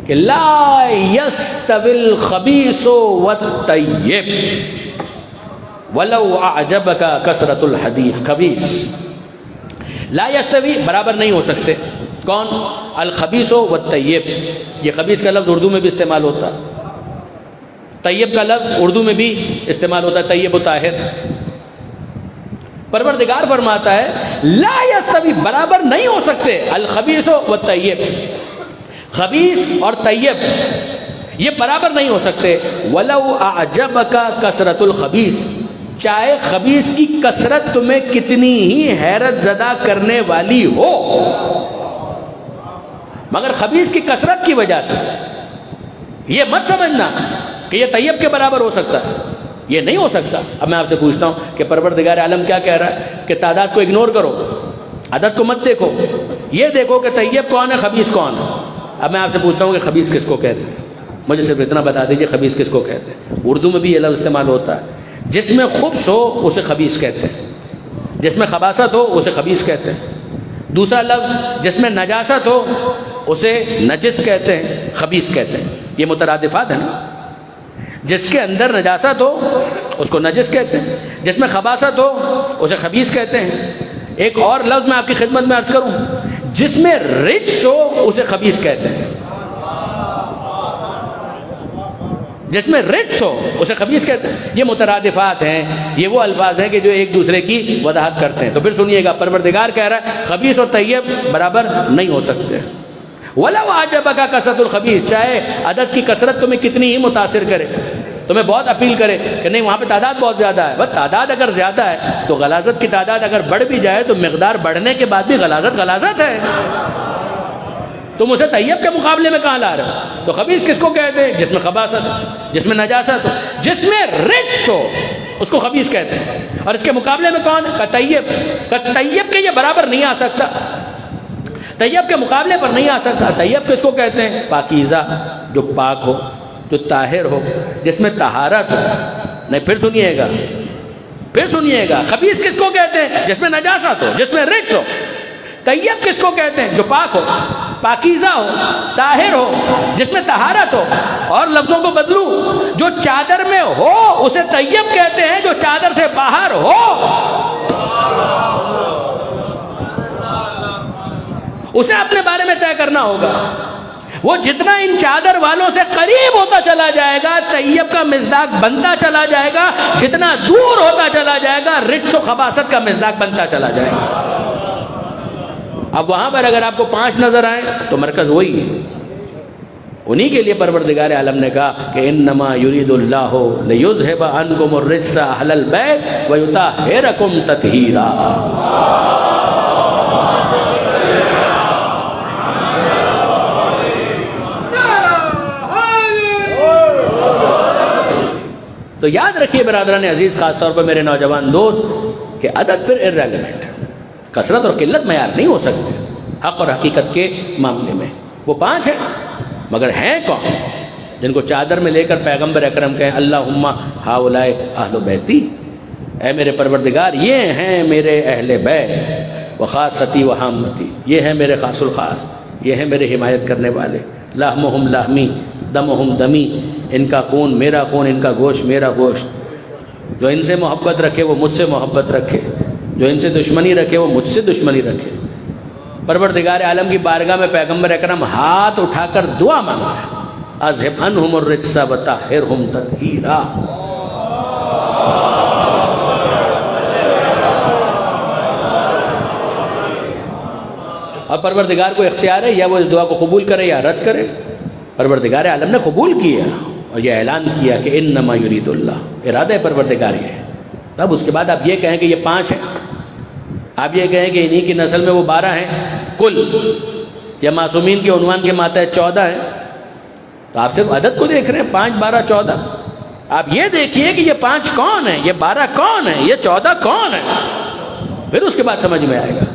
کہ لا یستوی الخبیث والطیب ولو اعجبک کثرت الحدیث۔ خبیث لا یستوی، برابر نہیں ہو سکتے، کون؟ الخبیث والطیب۔ یہ خبیث کا لفظ اردو میں بھی استعمال ہوتا ہے، طیب کا لفظ اردو میں بھی استعمال ہوتا ہے، طیب و طاہر۔ پروردگار فرماتا ہے لا یستوی، برابر نہیں ہو سکتے، الخبیث والطیب، خبیث اور طیب یہ برابر نہیں ہو سکتے۔ وَلَوْ أَعْجَبَكَ کثرت الخبیث، چاہے خبیث کی کثرت تمہیں کتنی ہی حیرت زدہ کرنے والی ہو، مگر خبیث کی کثرت کی وجہ سے یہ مت سمجھنا کہ یہ طیب کے برابر ہو سکتا ہے، یہ نہیں ہو سکتا۔ اب میں آپ سے پوچھتا ہوں کہ پروردگار عالم کیا کہہ رہا ہے کہ تعداد کو اگنور کرو، عدد کو مت دیکھو، یہ دیکھو کہ طیب کون ہے، خبیث کون ہے۔ اب میں آپ سے پوچھتا ہوں کہ خبیث کس کو کہتے ہیں؟ مجھے صرف اتنا بتا دیجئے خبیث کس کو کہتے ہیں؟ اردو میں بھی یہ لفظ استعمال ہوتا ہے، جس میں خبث ہو اسے خبیث کہتے ہیں، جس میں خباثت ہو اسے خبیث کہتے ہیں۔ دوسرا لفظ جس میں نجاست ہو اسے نجس کہتے ہیں، خبیث کہتے ہیں۔ یہ مترادفات ہیں نا، جس کے اندر نجاست ہو اس کو نجس کہتے ہیں، جس میں خباثت ہو اسے خبیث کہتے ہیں۔ ایک اور لفظ میں آپ کی خدمت میں عرض کروں، جس میں رجس ہو اسے خبیث کہتے ہیں۔ جس میں رجس ہو اسے خبیث کہتے ہیں. یہ مترادفات ہیں، یہ وہ الفاظ ہیں کہ جو ایک دوسرے کی وضاحت کرتے ہیں. تو پھر سنیے گا، پروردگار کہہ رہا ہے خبیث اور طیب برابر نہیں ہو سکتے. وَلَوْ أَعْجَبَكَ كَثْرَةُ الْخَبِيثِ، چاہے عدد کی کثرت تمہیں کتنی ہی متاثر کرے، تمہیں بہت اپیل کرے کہ نہیں وہاں پہ تعداد بہت زیادہ ہے. بس تعداد اگر زیادہ ہے تو غلاظت کی تعداد اگر بڑھ بھی جائے تو مقدار بڑھنے کے بعد بھی غلاظت ہے. تم اسے طیب کے مقابلے میں کہاں لا رہے ہو؟ تو خبیث کس کو کہتے ہیں؟ جس میں خباثت ہو، جس میں نجاست ہو، جس میں رجس ہو، اس کو خبیث کہتے ہیں. اور اس کے مقابلے میں کون ہے؟ طیب. طیب کے یہ برابر نہیں آ سکتا، طیب کے مقابلے پر نہیں آ سکتا. طیب کس کو کہتے ہیں؟ پاکیزہ، جو پاک ہو، جو طاہر ہو، جس میں طہارت ہو. نہیں، پھر سنیے گا خبیث کس کو کہتے ہیں؟ جس میں نجاست ہو، جس میں رجس ہو. طیب کس کو کہتے ہیں؟ جو پاک ہو، پاکیزہ ہو، طاہر ہو، جس میں طہارت ہو. اور لفظوں کو بدلوں، جو چادر میں ہو اسے طیب کہتے ہیں، جو چادر سے باہر ہو اسے اپنے بارے میں طے کرنا ہوگا. وہ جتنا ان چادر والوں سے قریب ہوتا چلا جائے گا طیب کا مصداق بنتا چلا جائے گا، جتنا دور ہوتا چلا جائے گا رجس و خباثت کا مصداق بنتا چلا جائے گا. اب وہاں پر اگر آپ کو 5 نظر آئیں تو مرکز وہی ہے. انہی کے لیے پروردگار عالم نے کہا کہ انما یرید اللہ لیذھب عنکم الرجس اہل البیت ویطہرکم تطہیرا. تو یاد رکھیے برادران عزیز، خاص طور پر میرے نوجوان دوست، کہ عدد پھر ارریلیونٹ ہے. کثرت اور قلت معیار نہیں ہو سکتے حق اور حقیقت کے معاملے میں. وہ 5 ہیں، مگر ہیں کون؟ جن کو چادر میں لے کر پیغمبر اکرم کہیں اللہم ہؤلاء اہل بیتی، اے میرے پروردگار یہ ہیں میرے اہل بیت، وخاصتی وحامتی، یہ ہیں میرے خاص الخاص، یہ ہیں میرے حمایت کرنے والے. لحمہم لحمی دمہم دمی، ان کا خون میرا خون، ان کا گوشت میرا گوشت. جو ان سے محبت رکھے وہ مجھ سے محبت رکھے، جو ان سے دشمنی رکھے وہ مجھ سے دشمنی رکھے. پروردگار عالم کی بارگاہ میں پیغمبر اکرم ہاتھ اٹھا کر دعا مانگ رہے ہیں، اذھب عنہم الرجس وطہرہم تطہیرا. اب پروردگار کو اختیار ہے یا وہ اس دعا کو قبول کرے یا رد کرے. پروردگار عالم نے قبول کیا اور یہ اعلان کیا کہ انما یرید اللہ، ارادہ پروردگار یہ ہے. اب اس کے بعد آپ یہ کہیں کہ یہ 5 ہیں، آپ یہ کہیں کہ انہی کی نسل میں وہ 12 ہیں کل، یا معصومین کے عنوان کے ماتحت 14 ہیں. تو آپ صرف عدد کو دیکھ رہے ہیں 5 12 14. آپ یہ دیکھیے کہ یہ 5 کون ہیں، یہ 12 کون ہیں، یہ 14 کون ہیں، پھر اس کے بعد سمجھ میں آئے گا.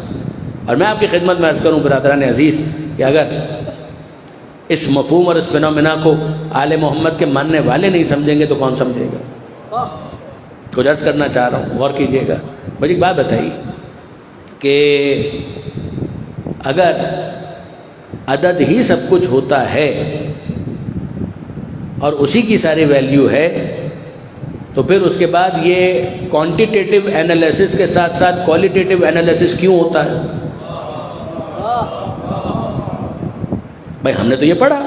اور میں آپ کی خدمت میں عرض کروں برادران عزیز کہ اگر اس مفہوم اور اس فنومینا کو آل محمد کے ماننے والے نہیں سمجھیں گے تو کون سمجھے گا؟ کچھ عرض کرنا چاہ رہا ہوں، غور کیجیے گا. مجھے ایک بات بتائیے کہ اگر عدد ہی سب کچھ ہوتا ہے اور اسی کی ساری ویلیو ہے تو پھر اس کے بعد یہ کوانٹیٹیو انالیسس کے ساتھ ساتھ کوالٹیٹیو انالیسس کیوں ہوتا ہے؟ بھائی ہم نے تو یہ پڑھا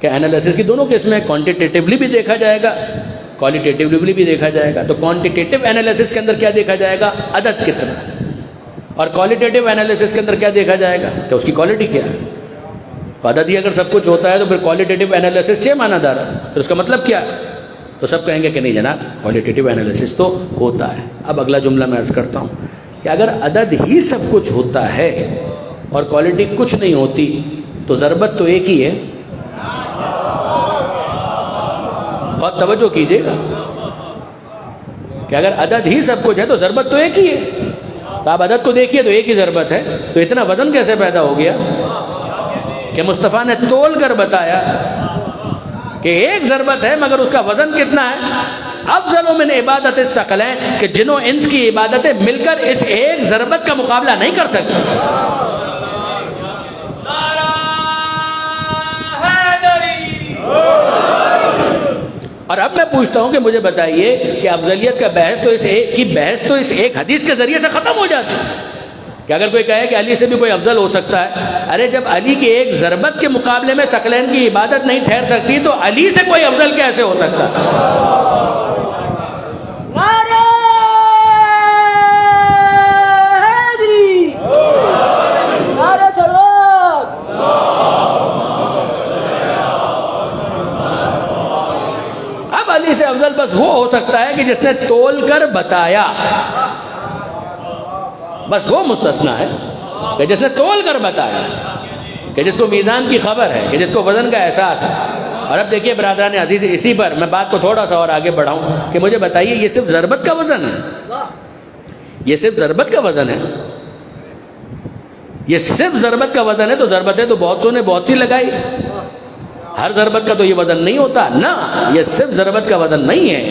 کہ انالیسس کی دونوں قسمیں، کوانٹیٹیولی بھی دیکھا جائے گا، کوالٹیٹیولی بھی دیکھا جائے گا. تو کوانٹیٹیو انالیسس کے اندر کیا دیکھا جائے گا؟ عدد کتنا. اور کوالٹیٹیو انالیسس کے اندر کیا دیکھا جائے گا کہ اس کی کوالٹی کیا ہے. عدد ہی اگر سب کچھ ہوتا ہے تو پھر کوالٹیٹیو انالیسس 6 معنی دار ہے، پھر اس کا مطلب کیا ہے؟ تو سب کہیں گے کہ نہیں جناب کوالٹیٹیو انالیسس تو ہوتا ہے. اب اگلا جملہ میں عرض کرتا ہوں کہ اگر عدد ہی سب کچھ ہوتا ہے اور کوالٹی کچھ نہیں ہوتی تو ضربت تو ایک ہی ہے. بہت توجہ کیجیے گا کہ اگر عدد ہی سب کچھ ہے تو ضربت تو ایک ہی ہے. تو آپ عدد کو دیکھیے تو ایک ہی ضربت ہے، تو اتنا وزن کیسے پیدا ہو گیا کہ مصطفیٰ نے تول کر بتایا کہ ایک ضربت ہے مگر اس کا وزن کتنا ہے؟ افضل من عبادت الثقلین، کہ جنوں انس کی عبادتیں مل کر اس ایک ضربت کا مقابلہ نہیں کر سکتی. اور اب میں پوچھتا ہوں کہ مجھے بتائیے کہ افضلیت کا بحث تو اس ایک حدیث کے ذریعے سے ختم ہو جاتی ہے. کہ اگر کوئی کہے کہ علی سے بھی کوئی افضل ہو سکتا ہے، ارے جب علی کی ایک ضربت کے مقابلے میں ثقلین کی عبادت نہیں ٹھہر سکتی تو علی سے کوئی افضل کیسے ہو سکتا ہے؟ اب علی سے افضل بس وہ ہو سکتا ہے کہ جس نے تول کر بتایا، بس وہ مستثنا ہے کہ جس نے تول کر بتایا، کہ جس کو میزان کی خبر ہے، کہ جس کو وزن کا احساس ہے۔ اور اب دیکھیے برادران عزیز، اسی پر میں بات کو تھوڑا سا اور آگے بڑھاؤں کہ مجھے بتائیے یہ صرف ضربت کا وزن ہے؟ یہ صرف ضربت کا وزن ہے؟ یہ صرف ضربت کا وزن ہے تو ضربتیں تو بہت سو نے بہت سی لگائی، ہر ضربت کا تو یہ وزن نہیں ہوتا نا، یہ صرف ضربت کا وزن نہیں ہے،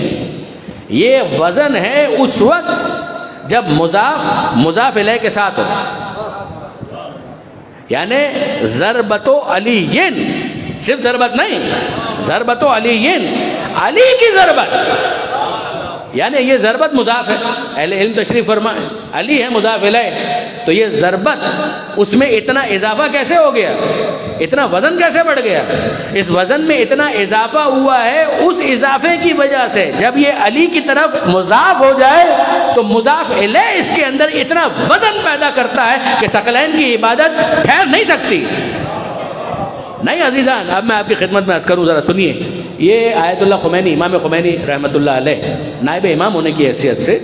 یہ وزن ہے اس وقت جب مضاف الیہ کے ساتھ ہو، یعنی ضربت علیین، صرف ضربت نہیں، ضربت علیین، علی کی ضربت، یعنی یہ ضربت مضاف ہے، اہل علم تشریف فرمائیں، علی ہے مضاف الیہ، تو یہ ضربت اس میں اتنا اضافہ کیسے ہو گیا، اتنا وزن کیسے بڑھ گیا؟ اس وزن میں اتنا اضافہ ہوا ہے اس اضافے کی وجہ سے، جب یہ علی کی طرف مضاف ہو جائے تو مضاف الیہ اس کے اندر اتنا وزن پیدا کرتا ہے کہ ثقلین کی عبادت ٹھہر نہیں سکتی۔ نہیں عزیزان، اب میں آپ کی خدمت میں عرض کروں، ذرا سنیے، یہ آیت اللہ خمینی، امام خمینی رحمۃ اللہ علیہ، نائب امام ہونے کی حیثیت سے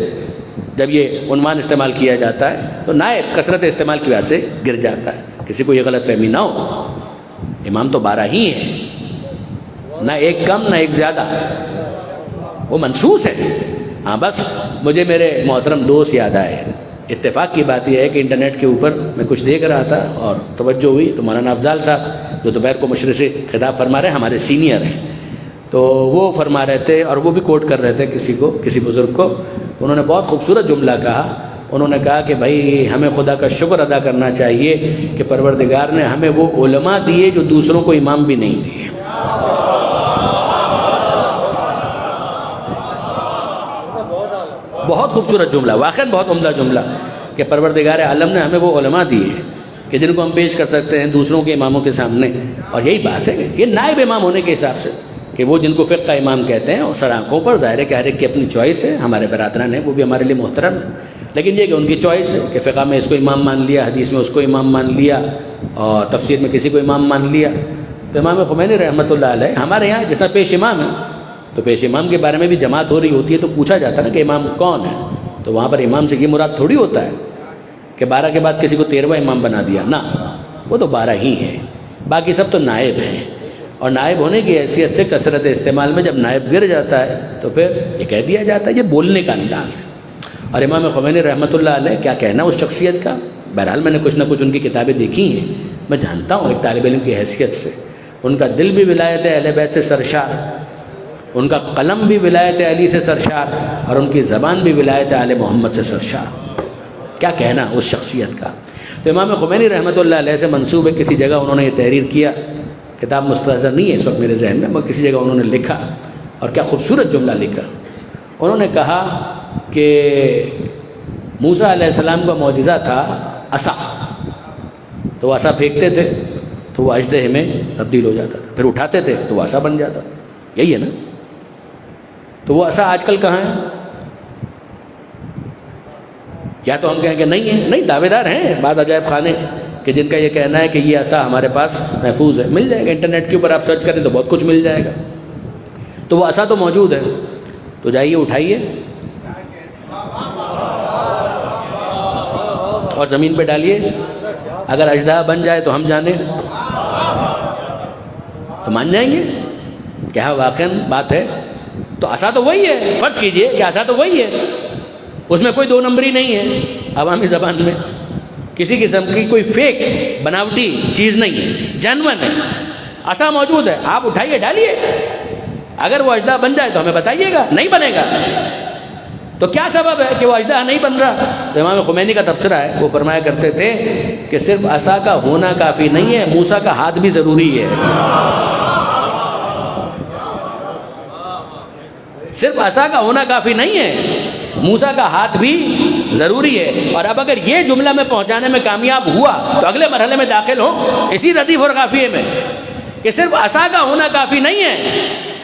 جب یہ عنوان استعمال کیا جاتا ہے تو نائب کثرت استعمال کی وجہ سے گر جاتا ہے، کسی کو یہ غلط فہمی نہ ہو، امام تو 12 ہی ہیں، نہ ایک کم نہ ایک زیادہ، وہ منصوص ہے۔ ہاں بس مجھے میرے محترم دوست یاد آئے، اتفاق کی بات یہ ہے کہ انٹرنیٹ کے اوپر میں کچھ دیکھ رہا تھا اور توجہ ہوئی تو مولانا افضال صاحب جو دوپہر کو مشرے سے خطاب فرما رہے ہیں، ہمارے سینئر ہیں، تو وہ فرما رہے تھے اور وہ بھی کوٹ کر رہے تھے کسی بزرگ کو، انہوں نے بہت خوبصورت جملہ کہا، انہوں نے کہا کہ بھائی ہمیں خدا کا شکر ادا کرنا چاہیے کہ پروردگار نے ہمیں وہ علماء دیے جو دوسروں کو امام بھی نہیں دیے۔ بہت خوبصورت جملہ، واقعی بہت عمدہ جملہ، کہ پروردگار عالم نے ہمیں وہ علماء دیے کہ جن کو ہم پیش کر سکتے ہیں دوسروں کے اماموں کے سامنے، اور یہی بات ہے کہ یہ نائب امام ہونے کے حساب سے کہ وہ جن کو فقہ کا امام کہتے ہیں، اور سر آنکھوں پر ظاہر ہے کہ ہر ایک کی اپنی چوائس ہے، ہمارے برادران ہیں وہ بھی ہمارے لیے محترم ہے، لیکن یہ کہ ان کی چوائس ہے کہ فقہ میں اس کو امام مان لیا، حدیث میں اس کو امام مان لیا، اور تفسیر میں کسی کو امام مان لیا۔ تو امام خمینی رحمۃ اللہ علیہ ہمارے یہاں جس طرح پیش امام ہے، تو پیش امام کے بارے میں بھی جماعت ہو رہی ہوتی ہے تو پوچھا جاتا ہے نا کہ امام کون ہے، تو وہاں پر امام سے یہ مراد تھوڑی ہوتا ہے کہ 12 کے بعد کسی کو 13واں امام بنا دیا، نہ، وہ تو 12 ہی ہیں، باقی سب تو نائب ہیں، اور نائب ہونے کی حیثیت سے کثرت استعمال میں جب نائب گر جاتا ہے تو پھر یہ کہہ دیا جاتا ہے، یہ بولنے کا انداز ہے۔ اور امام خمینی رحمۃ اللہ علیہ کیا کہنا اس شخصیت کا، بہرحال میں نے کچھ نہ کچھ ان کی کتابیں دیکھی ہیں، میں جانتا ہوں ایک طالب علم کی حیثیت سے، ان کا دل بھی ولایت اہل بیت سے سرشار، ان کا قلم بھی ولایت علی سے سرشار، اور ان کی زبان بھی ولایت آل محمد سے سرشار، کیا کہنا اس شخصیت کا۔ تو امام خمینی رحمۃ اللہ علیہ سے منسوب ہے، کسی جگہ انہوں نے یہ تحریر کیا، کتاب مستحضر نہیں ہے اس وقت میرے ذہن میں، مگر کسی جگہ انہوں نے لکھا، اور کیا خوبصورت جملہ لکھا، انہوں نے کہا کہ موسیٰ علیہ السلام کا معجزہ تھا عصا، تو وہ عصا پھینکتے تھے تو وہ اژدہے میں تبدیل ہو جاتا تھا، پھر اٹھاتے تھے تو وہ عصا بن جاتا تھا، یہی ہے نا؟ تو وہ عصا آج کل کہاں ہے؟ یا تو ہم کہیں کہ نہیں ہے، نہیں، دعوے دار ہیں بعض عجائب خانے کہ جن کا یہ کہنا ہے کہ یہ عصا ہمارے پاس محفوظ ہے، مل جائے گا انٹرنیٹ کے اوپر، آپ سرچ کریں تو بہت کچھ مل جائے گا، تو وہ عصا تو موجود ہے، تو جائیے اٹھائیے اور زمین پہ ڈالیے، اگر اژدہا بن جائے تو ہم جانیں، تو مان جائیں گے کہ ہاں واقعاً بات ہے، تو عصا تو وہی ہے، فرض کیجئے کہ عصا تو وہی ہے، اس میں کوئی 2 نمبری نہیں ہے، عوامی زبان میں کسی قسم کی کوئی فیک بناوٹی چیز نہیں ہے، جینوئن ہے، عصا موجود ہے، آپ اٹھائیے ڈالیے، اگر وہ اژدہا بن جائے تو ہمیں بتائیے گا، نہیں بنے گا تو کیا سبب ہے کہ وہ اژدہا نہیں بن رہا؟ تو امام خمینی کا تبصرہ ہے، وہ فرمایا کرتے تھے کہ صرف عصا کا ہونا کافی نہیں ہے، موسیٰ کا ہاتھ بھی ضروری ہے، صرف عصا کا ہونا کافی نہیں ہے، موسیٰ کا ہاتھ بھی ضروری ہے. اور اب اگر یہ جملہ میں پہنچانے میں کامیاب ہوا تو اگلے مرحلے میں داخل ہوں اسی ردیف اور قافیے میں کہ صرف عصا کا ہونا کافی نہیں ہے,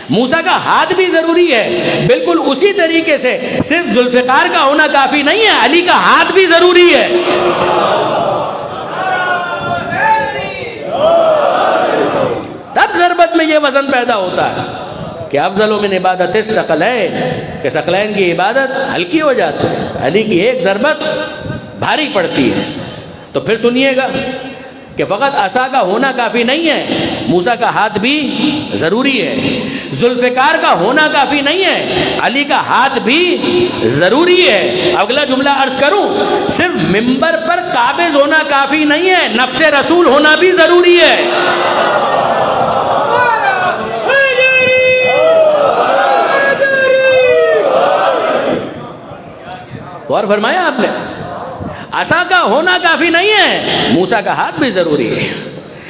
موسیٰ کا ہاتھ بھی ضروری ہے. بالکل اسی طریقے سے صرف ذوالفقار کا ہونا کافی نہیں ہے, علی کا ہاتھ بھی ضروری ہے. تب ضربت میں یہ وزن پیدا ہوتا ہے کہ افضل من عبادت الثقلین, کہ ثقلین کی عبادت ہلکی ہو جاتی ہے, علی کی ایک ضربت بھاری پڑتی ہے. تو پھر سنیے گا کہ فقط عصا کا ہونا کافی نہیں ہے, موسیٰ کا ہاتھ بھی ضروری ہے. ذوالفقار کا ہونا کافی نہیں ہے, علی کا ہاتھ بھی ضروری ہے. اگلا جملہ عرض کروں, صرف منبر پر قابض ہونا کافی نہیں ہے, نفس رسول ہونا بھی ضروری ہے. اور فرمایا آپ نے عصا کا ہونا کافی نہیں ہے, موسیٰ کا ہاتھ بھی ضروری ہے.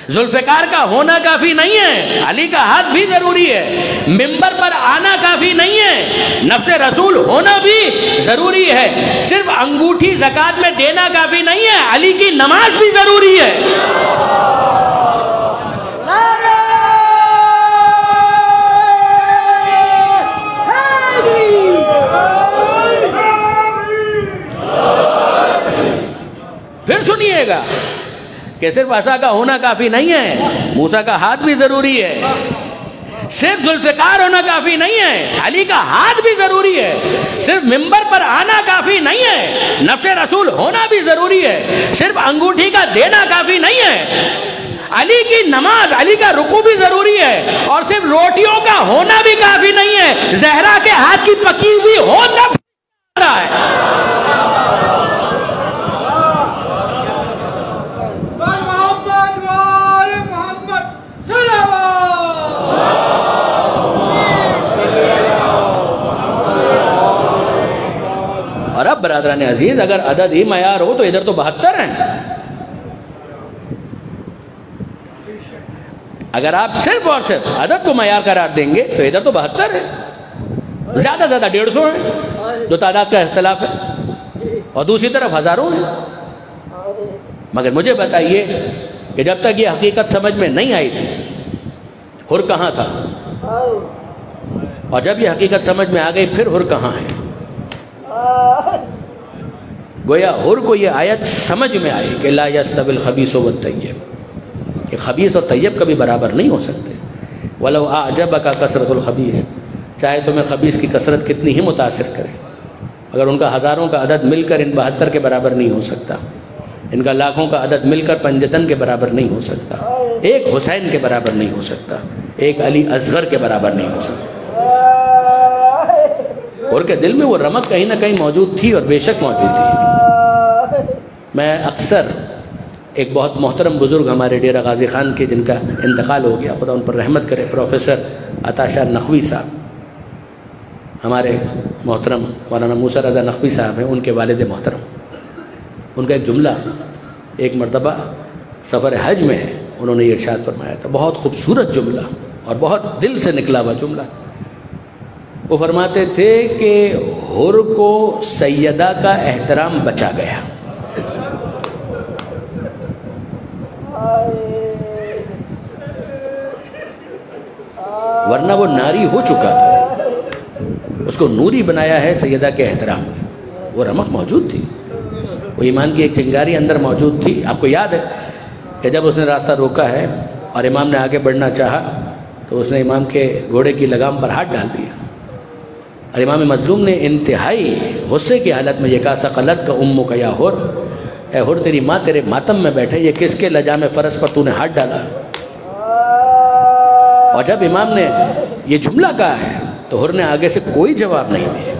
ذوالفقار کا ہونا کافی نہیں ہے, علی کا ہاتھ بھی ضروری ہے. منبر پر آنا کافی نہیں ہے, نفس رسول ہونا بھی ضروری ہے. صرف انگوٹھی زکوٰۃ میں دینا کافی نہیں ہے, علی کی نماز بھی ضروری ہے. پھر سنیے گا کہ صرف عصا کا ہونا کافی نہیں ہے, موسیٰ کا ہاتھ بھی ضروری ہے. صرف ذوالفقار ہونا کافی نہیں ہے, علی کا ہاتھ بھی ضروری ہے. صرف منبر پر آنا کافی نہیں ہے, نفس رسول ہونا بھی ضروری ہے. صرف انگوٹھی کا دینا کافی نہیں ہے, علی کی نماز, علی کا رکوع بھی ضروری ہے. اور صرف روٹیوں کا ہونا بھی کافی نہیں ہے, زہرا کے ہاتھ کی پکی ہوئی ہو تب رہا ہے. اور اب برادران عزیز, اگر عدد ہی معیار ہو تو ادھر تو 72 ہیں. اگر آپ صرف اور صرف عدد کو معیار قرار دیں گے تو ادھر تو 72 ہیں, زیادہ زیادہ 150 ہیں جو تعداد کا اختلاف ہے, اور دوسری طرف ہزاروں ہیں. مگر مجھے بتائیے کہ جب تک یہ حقیقت سمجھ میں نہیں آئی تھی حر کہاں تھا, اور جب یہ حقیقت سمجھ میں آ گئی پھر حر کہاں ہے. گویا حر کو یہ آیت سمجھ میں آئی کہ لا یستوی الخبیث والطیب, کہ خبیث اور طیب کبھی برابر نہیں ہو سکتے. ولو اعجبک کثرت الخبیث, چاہے تمہیں خبیث کی کثرت کتنی ہی متاثر کرے, اگر ان کا ہزاروں کا عدد مل کر ان 72 کے برابر نہیں ہو سکتا, ان کا لاکھوں کا عدد مل کر پنجتن کے برابر نہیں ہو سکتا, ایک حسین کے برابر نہیں ہو سکتا, ایک علی اصغر کے برابر نہیں ہو سکتا. اور کے دل میں وہ رمق کہیں نہ کہیں موجود تھی, اور بے شک موجود تھی. میں اکثر ایک بہت محترم بزرگ ہمارے ڈیرہ غازی خان کے, جن کا انتقال ہو گیا, خدا ان پر رحمت کرے, پروفیسر عطا شاہ نقوی صاحب, ہمارے محترم مولانا موسیٰ رضا نقوی صاحب ہیں, ان کے والد محترم. ان کا ایک جملہ ایک مرتبہ سفر حج میں ہے, انہوں نے یہ ارشاد فرمایا تھا, بہت خوبصورت جملہ اور بہت دل سے نکلا ہوا جملہ. وہ فرماتے تھے کہ حر کو سیدہ کا احترام بچا گیا, ورنہ وہ ناری ہو چکا تھا, اس کو نوری بنایا ہے سیدہ کے احترام. وہ رمق موجود تھی, وہ ایمان کی ایک چنگاری اندر موجود تھی. آپ کو یاد ہے کہ جب اس نے راستہ روکا ہے اور امام نے آگے بڑھنا چاہا تو اس نے امام کے گھوڑے کی لگام پر ہاتھ ڈال دیا, اور امام مظلوم نے انتہائی غصے کی حالت میں یہ کہا, ثقلت کا امک یا حر, اے حر تیری ماں تیرے ماتم میں بیٹھے, یہ کس کے لجام فرض پر تو نے ہاتھ ڈالا. اور جب امام نے یہ جملہ کہا ہے تو حر نے آگے سے کوئی جواب نہیں دیا.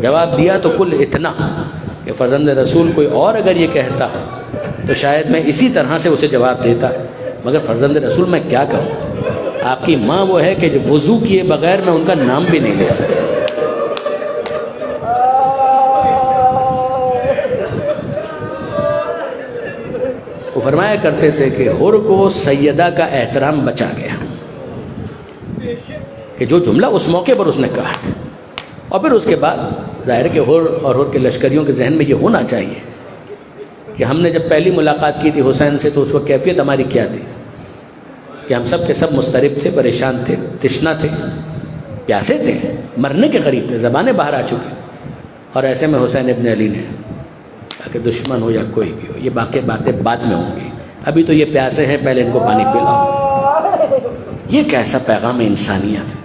جواب دیا تو کل اتنا کہ فرزند رسول کوئی اور اگر یہ کہتا تو شاید میں اسی طرح سے اسے جواب دیتا, مگر فرزند رسول میں کیا کہوں, آپ کی ماں وہ ہے کہ جو وضو کیے بغیر میں ان کا نام بھی نہیں لے سکتا. وہ فرمایا کرتے تھے کہ حر کو سیدہ کا احترام بچا گیا, کہ جو جملہ اس موقع پر اس نے کہا, اور پھر اس کے بعد ظاہر کہ حر اور حر کے لشکریوں کے ذہن میں یہ ہونا چاہیے کہ ہم نے جب پہلی ملاقات کی تھی حسین سے تو اس وقت کیفیت ہماری کیا تھی کہ ہم سب کے سب مضطرب تھے، پریشان تھے، تشنا تھے، پیاسے تھے، مرنے کے قریب تھے، زبانیں باہر آ چکی. اور ایسے میں حسین ابن علی نے کہ دشمن ہو یا کوئی بھی ہو، یہ باقی باتیں بعد میں ہوں گی، ابھی تو یہ پیاسے ہیں، پہلے ان کو پانی پلاؤ. یہ کیسا پیغام انسانیت ہے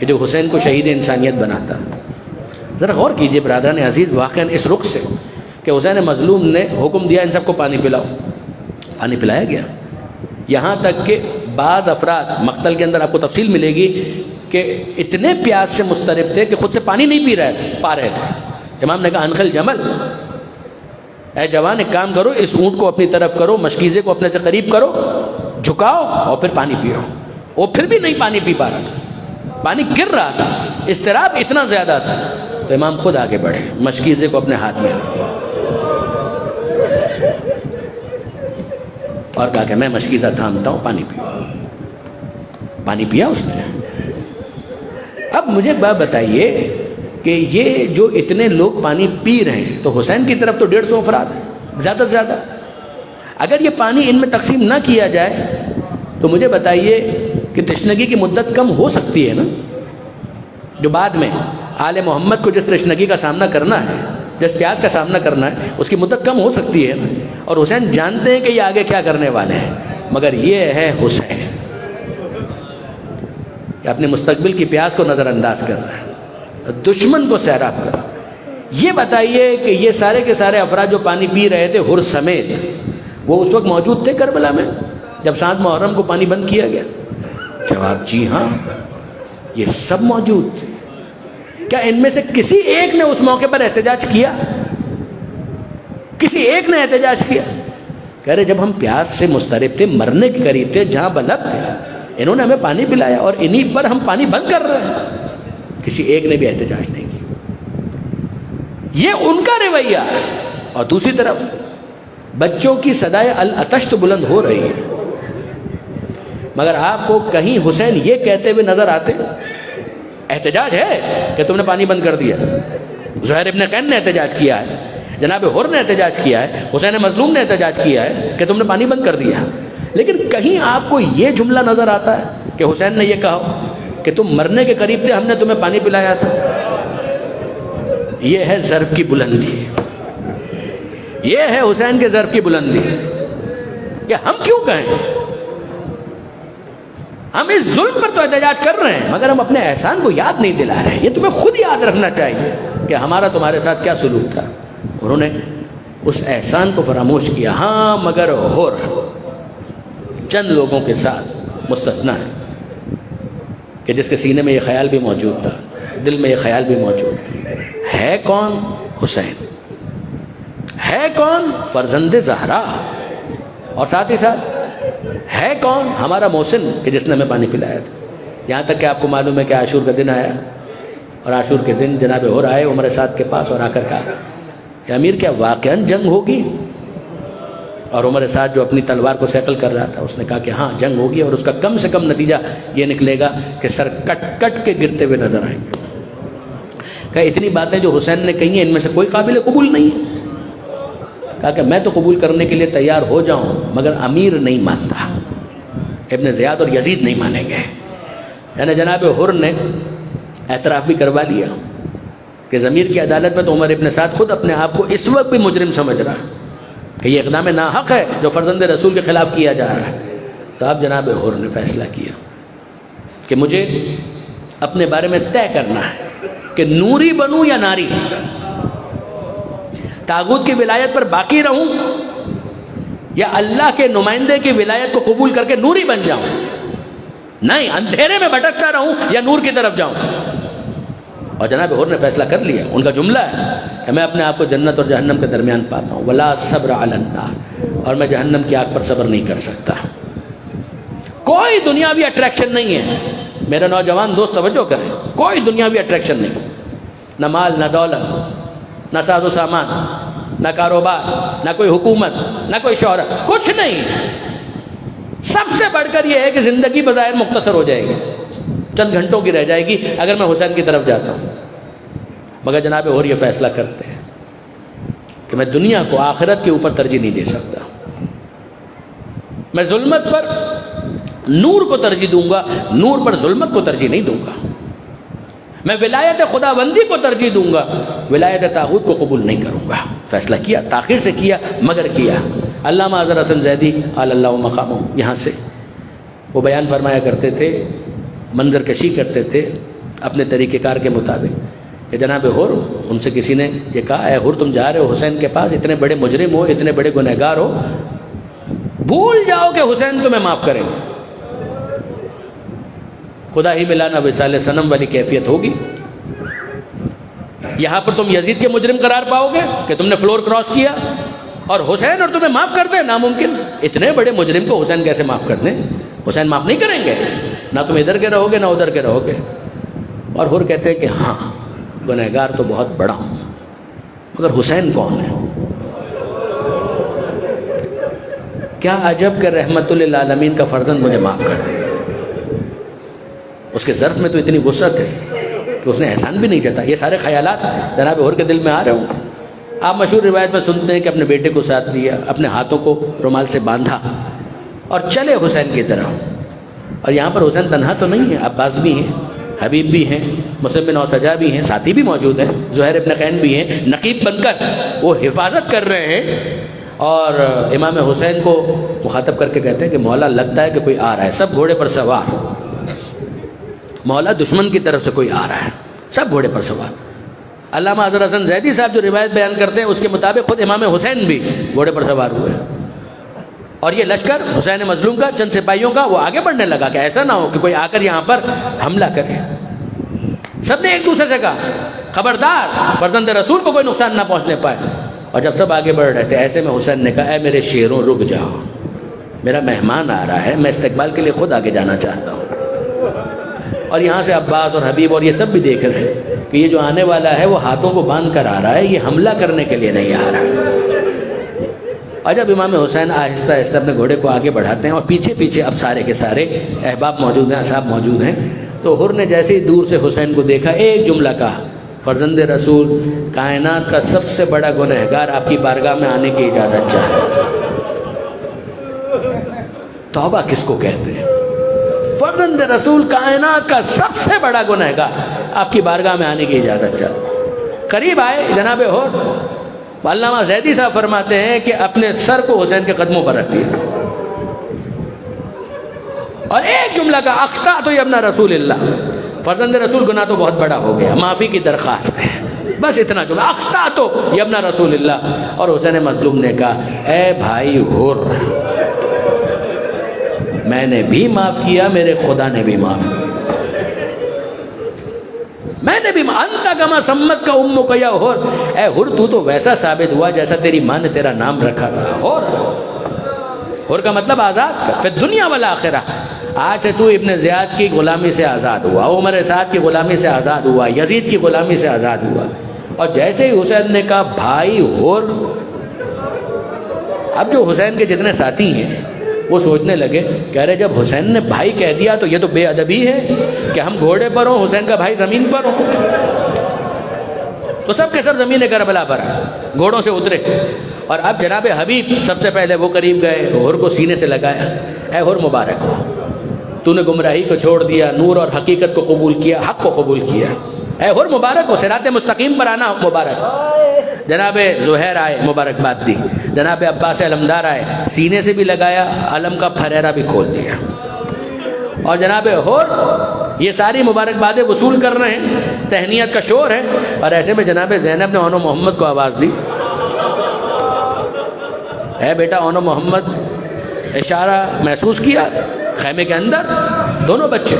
کہ جو حسین کو شہید انسانیت بناتا. ذرا غور کیجئے برادران عزیز، واقعا اس رخ سے کہ حسین مظلوم نے حکم دیا ان سب کو پانی پلاؤ، پانی پلایا گیا. یہاں تک کہ بعض افراد مقتل کے اندر آپ کو تفصیل ملے گی کہ اتنے پیاس سے مضطرب تھے کہ خود سے پانی نہیں پا رہے تھے. امام نے کہا انخل جمل، اے جوان ایک کام کرو، اس اونٹ کو اپنی طرف کرو، مشکیزے کو اپنے سے قریب کرو، جھکاؤ اور پھر پانی پیو. وہ پھر بھی نہیں پانی پی پا رہا تھا، پانی گر رہا تھا، اضطراب اتنا زیادہ تھا. تو امام خود آگے بڑھے، مشکیزے کو اپنے ہاتھ میں اور کہا کہ میں مشکیزہ تھامتا ہوں، پانی پیو. پانی پیا اس نے. اب مجھے ایک بات بتائیے کہ یہ جو اتنے لوگ پانی پی رہے ہیں تو حسین کی طرف تو 150 افراد ہیں زیادہ سے زیادہ. اگر یہ پانی ان میں تقسیم نہ کیا جائے تو مجھے بتائیے کہ تشنگی کی مدت کم ہو سکتی ہے نا. جو بعد میں آل محمد کو جس تشنگی کا سامنا کرنا ہے، جس پیاس کا سامنا کرنا ہے، اس کی مدت کم ہو سکتی ہے نا. اور حسین جانتے ہیں کہ یہ آگے کیا کرنے والے ہیں، مگر یہ ہے حسین کہ اپنے مستقبل کی پیاس کو نظر انداز کر رہا ہے، دشمن کو سیراب کر رہا ہے. یہ بتائیے کہ یہ سارے کے سارے افراد جو پانی پی رہے تھے حر سمیت، وہ اس وقت موجود تھے کربلا میں جب 7 محرم کو پانی بند کیا گیا؟ جواب جی ہاں، یہ سب موجود تھے. کیا ان میں سے کسی ایک نے اس موقع پر احتجاج کیا؟ کسی ایک نے احتجاج کیا؟ کہہ رہے جب ہم پیاس سے مضطرب تھے، مرنے کے قریب تھے، جہاں بلب تھے، انہوں نے ہمیں پانی پلایا اور انہی پر ہم پانی بند کر رہے ہیں. کسی ایک نے بھی احتجاج نہیں کیا. یہ ان کا رویہ ہے. اور دوسری طرف بچوں کی صدائے العطش تو بلند ہو رہی ہے، مگر آپ کو کہیں حسین یہ کہتے ہوئے نظر آتے احتجاج ہے کہ تم نے پانی بند کر دیا؟ زہیر ابن قین نے احتجاج کیا ہے، جناب حر نے احتجاج کیا ہے، حسین مظلوم نے احتجاج کیا ہے کہ تم نے پانی بند کر دیا. لیکن کہیں آپ کو یہ جملہ نظر آتا ہے کہ حسین نے یہ کہا کہ تم مرنے کے قریب تھے، ہم نے تمہیں پانی پلایا تھا؟ یہ ہے ظرف کی بلندی، یہ ہے حسین کے ظرف کی بلندی. کہ ہم کیوں کہیں؟ ہم اس ظلم پر تو احتجاج کر رہے ہیں مگر ہم اپنے احسان کو یاد نہیں دلا رہے. یہ تمہیں خود یاد رکھنا چاہیے کہ ہمارا تمہارے ساتھ کیا سلوک تھا. انہوں نے اس احسان کو فراموش کیا. ہاں مگر حر چند لوگوں کے ساتھ مستثنا ہے کہ جس کے سینے میں یہ خیال بھی موجود تھا، دل میں یہ خیال بھی موجود ہے. کون؟ حسین. ہے کون؟ فرزند زہرا. اور ساتھ ہی ساتھ ہے کون؟ ہمارا محسن کہ جس نے ہمیں پانی پلایا تھا. یہاں تک کہ آپ کو معلوم ہے کہ عاشور کا دن آیا اور عاشور کے دن جناب حر آئے عمر سعد کے پاس اور آ کر کہا کہ امیر کیا واقعاً جنگ ہوگی؟ اور عمر سعد جو اپنی تلوار کو سیکل کر رہا تھا اس نے کہا کہ ہاں جنگ ہوگی اور اس کا کم سے کم نتیجہ یہ نکلے گا کہ سر کٹ کٹ کے گرتے ہوئے نظر آئیں گے. کہ اتنی باتیں جو حسین نے کہی ہیں ان میں سے کوئی قابل قبول نہیں ہے. کہا کہ میں تو قبول کرنے کے لیے تیار ہو جاؤں مگر امیر نہیں مانتا، ابن زیاد اور یزید نہیں مانیں گے. یعنی جناب حر نے اعتراف بھی کروا لیا کہ ضمیر کی عدالت میں تو عمر ابن سعد خود اپنے آپ کو اس وقت بھی مجرم سمجھ رہا کہ یہ اقدام ناحق ہے جو فرزند رسول کے خلاف کیا جا رہا ہے. تو اب جناب حر نے فیصلہ کیا کہ مجھے اپنے بارے میں طے کرنا ہے کہ نوری بنوں یا ناری، طاغوت کی ولایت پر باقی رہوں یا اللہ کے نمائندے کی ولایت کو قبول کر کے نوری بن جاؤں. نہیں، اندھیرے میں بھٹکتا رہوں یا نور کی طرف جاؤں. اور جناب حر نے فیصلہ کر لیا. ان کا جملہ ہے کہ میں اپنے آپ کو جنت اور جہنم کے درمیان پاتا ہوں. ولا صبر علی النار، اور میں جہنم کی آگ پر صبر نہیں کر سکتا. کوئی دنیاوی اٹریکشن نہیں ہے. میرے نوجوان دوست توجہ کریں، کوئی دنیاوی اٹریکشن نہیں. نہ مال، نہ دولت، نہ ساز و سامان، نہ کاروبار، نہ کوئی حکومت، نہ کوئی شہرت، کچھ نہیں. سب سے بڑھ کر یہ ہے کہ زندگی بظاہر مختصر ہو جائے گی، چند گھنٹوں کی رہ جائے گی اگر میں حسین کی طرف جاتا ہوں. مگر جناب اور یہ فیصلہ کرتے ہیں کہ میں دنیا کو آخرت کے اوپر ترجیح نہیں دے سکتا، میں ظلمت پر نور کو ترجیح دوں گا، نور پر ظلمت کو ترجیح نہیں دوں گا، میں ولایت خداوندی کو ترجیح دوں گا، ولایت طاغوت کو قبول نہیں کروں گا۔ فیصلہ کیا، تاخیر سے کیا مگر کیا۔ علامہ اظہر حسن زیدی علی اللہ مقامہ یہاں سے وہ بیان فرمایا کرتے تھے، منظر کشی کرتے تھے اپنے طریقہ کار کے مطابق کہ جناب حر، ان سے کسی نے یہ کہا، اے حر تم جا رہے ہو حسین کے پاس، اتنے بڑے مجرم ہو، اتنے بڑے گنہگار ہو، بھول جاؤ کہ حسین تمہیں معاف کریں گے، خدا ہی ملانا وصال صنم والی کیفیت ہوگی۔ یہاں پر تم یزید کے مجرم قرار پاؤ گے کہ تم نے فلور کراس کیا، اور حسین اور تمہیں معاف کر دیں، ناممکن۔ اتنے بڑے مجرم کو حسین کیسے معاف کر دیں؟ حسین معاف نہیں کریں گے، نہ تم ادھر کے رہو گے نہ ادھر کے رہو گے۔ اور حر کہتے ہیں کہ ہاں گنہگار تو بہت بڑا ہوں، مگر حسین کون ہے؟ کیا عجب کہ رحمت للعالمین کا فرزند مجھے معاف کر دے۔ اس کے ظرف میں تو اتنی وسعت ہے کہ اس نے احسان بھی نہیں جتا۔ یہ سارے خیالات جناب حر کے دل میں آ رہے ہوں۔ آپ مشہور روایت میں سنتے ہیں کہ اپنے بیٹے کو ساتھ لیا، اپنے ہاتھوں کو رومال سے باندھا اور چلے حسین کی طرف۔ اور یہاں پر حسین تنہا تو نہیں ہے، عباس بھی ہیں، حبیب بھی ہیں، مسلم بن اوسجا بھی ہیں، ساتھی بھی موجود ہیں، زہیر ابن قین بھی ہیں، نقیب بن کر وہ حفاظت کر رہے ہیں۔ اور امام حسین کو مخاطب کر کے کہتے ہیں کہ مولا لگتا ہے کہ کوئی آ رہا ہے، سب گھوڑے پر سوار، مولا دشمن کی طرف سے کوئی آ رہا ہے، سب گھوڑے پر سوار۔ علامہ اظہر حسن زیدی صاحب جو روایت بیان کرتے ہیں اس کے مطابق خود امام حسین بھی گھوڑے پر سوار ہوئے، اور یہ لشکر حسین مظلوم کا، چند سپاہیوں کا، وہ آگے بڑھنے لگا کہ ایسا نہ ہو کہ کوئی آ کر یہاں پر حملہ کرے۔ سب نے ایک دوسرے سے کہا خبردار فرزند رسول کو کوئی نقصان نہ پہنچنے پائے۔ اور جب سب آگے بڑھ رہے تھے ایسے میں حسین نے کہا، اے میرے شیروں رک جاؤ، میرا مہمان آ رہا ہے، میں استقبال کے لیے خود آگے جانا چاہتا ہوں۔ اور یہاں سے عباس اور حبیب اور یہ سب بھی دیکھ رہے ہیں کہ یہ جو آنے والا ہے وہ ہاتھوں کو باندھ کر آ رہا ہے، یہ حملہ کرنے کے لیے نہیں آ رہا ہے۔ اور جب امام حسین آہستہ آہستہ اپنے گھوڑے کو آگے بڑھاتے ہیں اور پیچھے پیچھے اب سارے کے سارے احباب موجود ہیں، اصحاب موجود ہیں، تو حر نے جیسے ہی دور سے حسین کو دیکھا ایک جملہ کہا، فرزند رسول، کائنات کا سب سے بڑا گنہگار آپ کی بارگاہ میں آنے کی اجازت چاہتا ہے۔ توبہ کس کو کہتے ہیں؟ فرزند رسول کائنات کا سب سے بڑا گنہگار آپ کی بارگاہ میں آنے کی اجازت چاہتا ہے۔ قریب آئے جناب حر، علامہ زیدی صاحب فرماتے ہیں کہ اپنے سر کو حسین کے قدموں پر رکھ دیا اور ایک جملہ کا، اخطأت یا ابن رسول اللہ، فرزند رسول گناہ تو بہت بڑا ہو گیا، معافی کی درخواست ہے، بس اتنا جملہ، اخطأت یا ابن رسول اللہ۔ اور حسین مظلوم نے کہا، اے بھائی حر، میں نے بھی معاف کیا، میرے خدا نے بھی معاف کیا، میں نے بھی انت کما سمت کا امو کا یا حر، اے حر تو تو ویسا ثابت ہوا جیسا تیری ماں نے تیرا نام رکھا تھا۔ حر کا مطلب آزاد، فی الدنیا والآخرہ۔ آج سے تو ابن زیاد کی غلامی سے آزاد ہوا، عمر سعد کی غلامی سے آزاد ہوا، یزید کی غلامی سے آزاد ہوا۔ اور جیسے ہی حسین نے کہا بھائی حر، اب جو حسین کے جتنے ساتھی ہیں وہ سوچنے لگے، کہہ رہے جب حسین نے بھائی کہہ دیا تو یہ تو بے ادبی ہے کہ ہم گھوڑے پر ہوں، حسین کا بھائی زمین پر ہو۔ تو سب کے سب زمین کربلا پر گھوڑوں سے اترے، اور اب جناب حبیب سب سے پہلے وہ قریب گئے، حر کو سینے سے لگایا، اے حر مبارک ہو، تو نے گمراہی کو چھوڑ دیا، نور اور حقیقت کو قبول کیا، حق کو قبول کیا، اے حر مبارک ہو، صراط مستقیم پر آنا مبارک۔ جناب زہیر آئے، مبارکباد دی، جناب عباس علمدار آئے، سینے سے بھی لگایا، علم کا پھریرا بھی کھول دیا، اور جناب حر یہ ساری مبارکبادیں وصول کر رہے ہیں، تہنیت کا شور ہے۔ اور ایسے میں جناب زینب نے اونو محمد کو آواز دی، اے بیٹا اونو محمد، اشارہ محسوس کیا خیمے کے اندر دونوں بچے،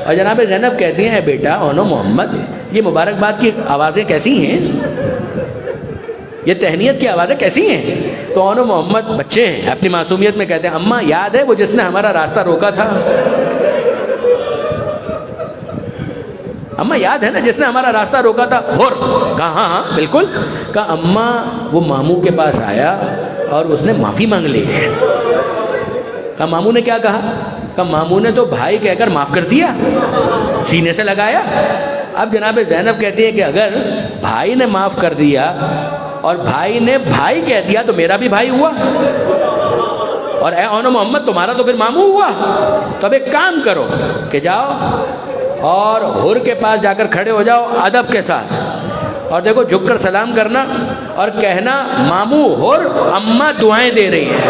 اور جناب زینب کہتی ہیں اے بیٹا اونو محمد، یہ مبارکباد کی آوازیں کیسی ہیں، یہ تہنیت کی آوازیں کیسی ہیں؟ تو اونو محمد بچے ہیں، اپنی معصومیت میں کہتے ہیں اماں یاد ہے وہ جس نے ہمارا راستہ روکا تھا، اماں یاد ہے نا جس نے ہمارا راستہ روکا تھا؟ حر کہا ہاں ہاں بالکل، کہا اماں وہ ماموں کے پاس آیا اور اس نے معافی مانگ لی ہے۔ کہا ماموں نے کیا کہا؟ کہا ماموں نے تو بھائی کہہ کر معاف کر دیا، سینے سے لگایا۔ اب جناب زینب کہتی ہے کہ اگر بھائی نے معاف کر دیا اور بھائی نے بھائی کہہ دیا تو میرا بھی بھائی ہوا، اور اے اون محمد تمہارا تو پھر ماموں ہوا۔ تو اب ایک کام کرو کہ جاؤ اور حر کے پاس جا کر کھڑے ہو جاؤ ادب کے ساتھ، اور دیکھو جھک کر سلام کرنا اور کہنا ماموں حر اماں دعائیں دے رہی ہیں،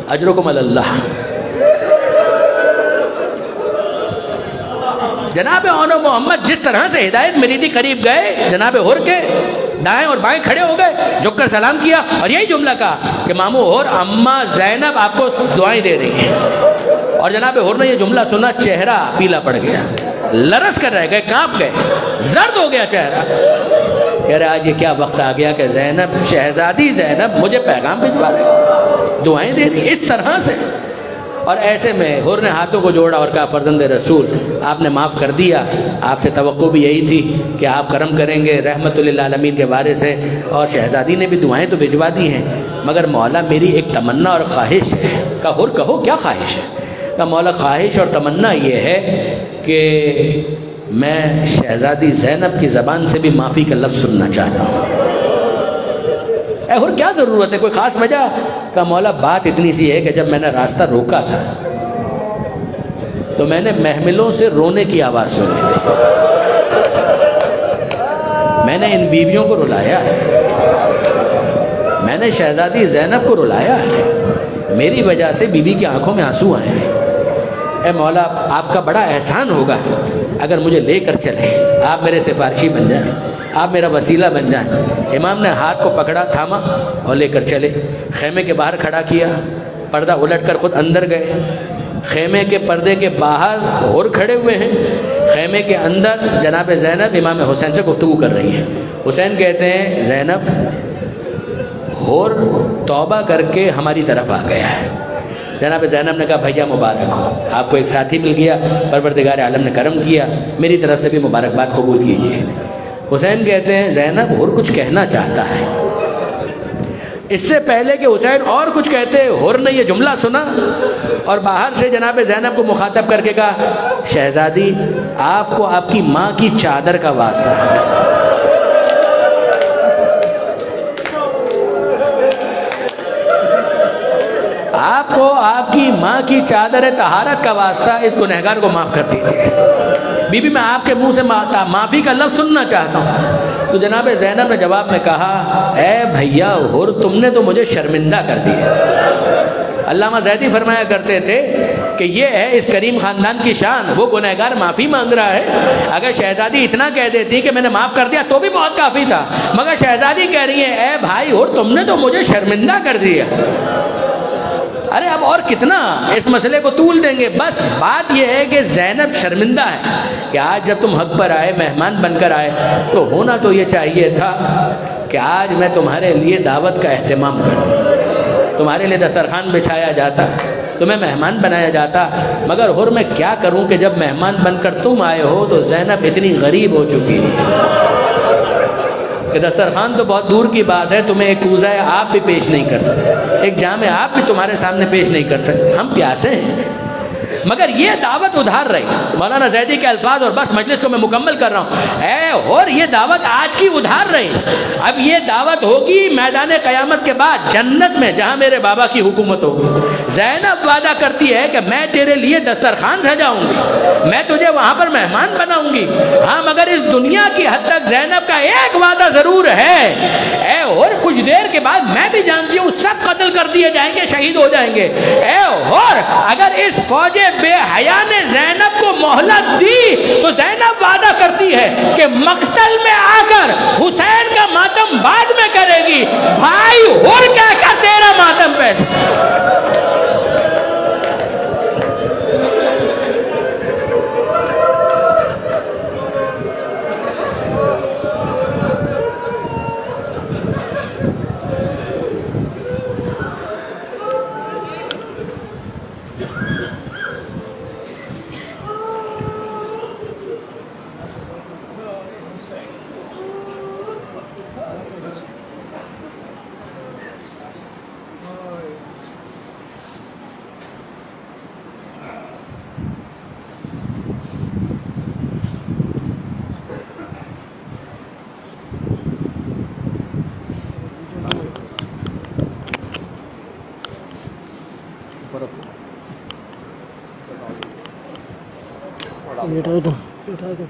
اجرکم اللہ۔ جناب اون محمد جس طرح سے ہدایت ملی تھی قریب گئے، جناب حر کے دائیں اور بائیں کھڑے ہو گئے، جھک کر سلام کیا اور یہی جملہ کہا کہ ماموں حر اماں زینب آپ کو دعائیں دے رہی ہیں۔ اور جناب حر نے یہ جملہ سنا، چہرہ پیلا پڑ گیا، لرز کر رہ گئے، کانپ گئے، زرد ہو گیا چہرہ۔ کہہ رہے آج یہ کیا وقت آ گیا کہ زینب، شہزادی زینب مجھے پیغام بھجوا رہی، دعائیں دے رہی اس طرح سے۔ اور ایسے میں حر نے ہاتھوں کو جوڑا اور کہا فرزند رسول آپ نے معاف کر دیا، آپ سے توقع بھی یہی تھی کہ آپ کرم کریں گے، رحمت للعالمین کے وارث ہے، اور شہزادی نے بھی دعائیں تو بھجوا دی ہیں، مگر مولا میری ایک تمنا اور خواہش ہے۔ کہا حر کہو کیا خواہش ہے؟ کہا مولا خواہش اور تمنا یہ ہے کہ میں شہزادی زینب کی زبان سے بھی معافی کا لفظ سننا چاہتا ہوں۔ اے حر کیا ضرورت ہے، کوئی خاص وجہ؟ کہا مولا بات اتنی سی ہے کہ جب میں نے راستہ روکا تھا تو میں نے محملوں سے رونے کی آواز سنی تھی، میں نے ان بیویوں کو رلایا ہے، میں نے شہزادی زینب کو رلایا ہے، میری وجہ سے بیوی کی آنکھوں میں آنسو آئے ہیں۔ اے مولا آپ کا بڑا احسان ہوگا اگر مجھے لے کر چلیں، آپ میرے سفارشی بن جائیں، آپ میرا وسیلہ بن جائیں۔ امام نے ہاتھ کو پکڑا، تھاما اور لے کر چلے، خیمے کے باہر کھڑا کیا، پردہ الٹ کر خود اندر گئے۔ خیمے کے پردے کے باہر حر کھڑے ہوئے ہیں، خیمے کے اندر جناب زینب امام حسین سے گفتگو کر رہی ہیں۔ حسین کہتے ہیں زینب حر توبہ کر کے ہماری طرف آ گیا ہے۔ جناب زینب نے کہا بھیا مبارک ہو، آپ کو ایک ساتھی مل گیا، پروردگار عالم نے کرم کیا، میری طرف سے بھی مبارکباد قبول کیجیے۔ حسین کہتے ہیں زینب حر کچھ کہنا چاہتا ہے۔ اس سے پہلے کہ حسین اور کچھ کہتے حر نے یہ جملہ سنا اور باہر سے جناب زینب کو مخاطب کر کے کہا شہزادی آپ کو آپ کی ماں کی چادر کا واسطہ ہے، آپ کو آپ کی ماں کی چادر طہارت کا واسطہ اس گنہگار کو معاف کر دیجیے۔ بی بی میں آپ کے منہ سے معافی کا لفظ سننا چاہتا ہوں۔ تو جناب زینب نے جواب میں کہا اے بھیا حر تم نے تو مجھے شرمندہ کر دیا۔ علامہ زیدی فرمایا کرتے تھے کہ یہ ہے اس کریم خاندان کی شان، وہ گنہگار معافی مانگ رہا ہے۔ اگر شہزادی اتنا کہہ دیتی کہ میں نے معاف کر دیا تو بھی بہت کافی تھا، مگر شہزادی کہہ رہی ہے اے بھائی حر تم نے تو مجھے شرمندہ کر دیا۔ ارے اب اور کتنا اس مسئلے کو طول دیں گے؟ بس بات یہ ہے کہ زینب شرمندہ ہے کہ آج جب تم حق پر آئے، مہمان بن کر آئے، تو ہونا تو یہ چاہیے تھا کہ آج میں تمہارے لیے دعوت کا اہتمام کرتا، تمہارے لیے دسترخوان بچھایا جاتا، تمہیں مہمان بنایا جاتا، مگر حر میں کیا کروں کہ جب مہمان بن کر تم آئے ہو تو زینب اتنی غریب ہو چکی ہے کہ دسترخوان تو بہت دور کی بات ہے، تمہیں ایک کوزہ آپ بھی پیش نہیں کر سکتے، ایک جام آپ بھی تمہارے سامنے پیش نہیں کر سکتے، ہم پیاسے ہیں۔ مگر یہ دعوت ادھار رہی، مولانا زیدی کے الفاظ، اور بس مجلس کو میں مکمل کر رہا ہوں، اے اور یہ دعوت آج کی ادھار رہی۔ اب یہ دعوت ہوگی میدان قیامت کے بعد جنت میں، جہاں میرے بابا کی حکومت ہوگی۔ زینب وعدہ کرتی ہے کہ میں تیرے لیے دسترخوان سجاؤں گی، میں تجھے وہاں پر مہمان بناؤں گی، ہاں مگر اس دنیا کی حد تک زینب کا ایک وعدہ ضرور ہے، اے اور کچھ دیر کے بعد میں بھی جانتی ہوں سب قتل کر دیے جائیں گے، شہید ہو جائیں گے، اے اور اگر اس فوج بے حیا نے زینب کو مہلت دی تو زینب وعدہ کرتی ہے کہ مقتل میں آ کر حسین کا ماتم بعد میں کرے گی، بھائی حر کہہ کر تیرا ماتم پہلے۔ بٹھا دو بٹھا دو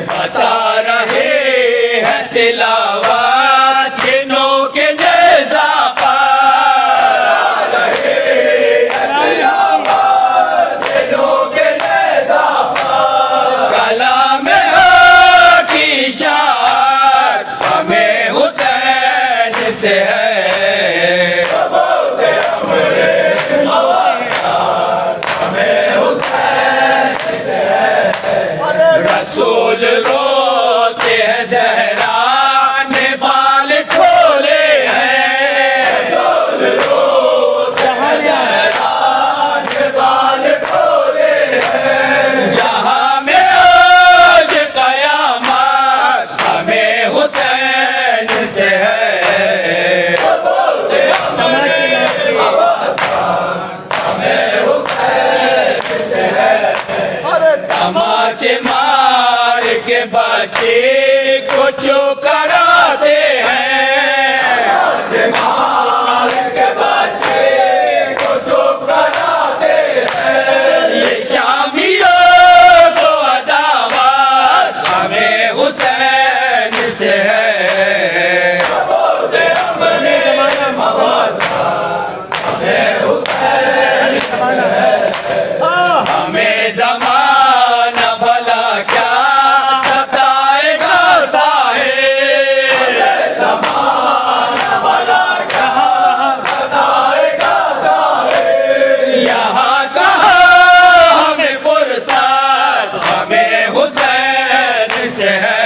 بتا رہے ہیں تلاوت جنوں کے نیزہ پر، کلام حق کی شاعت ہمیں حسین سے ہے، رسول روتے ہیں زہرا نے بال کھولے ہیں، رسول روتے ہیں زہرا نے بال کھولے ہیں، جہاں میں آج قیامت ہمیں حسین سے ہے، تماچے مار کے بچے کو چپ کراتے ہیں، مار کے بچے کو چپ کراتے ہیں، یہ شامیوں کو عداوت ہمیں حسین سے ہے، ہمیں زمانہ بھلا کیا ستائے گا صاحب، زمانہ بھلا کیا ستائے گا صاحب، یہاں کہاں ہمیں فرصت ہمیں حسین سے ہے،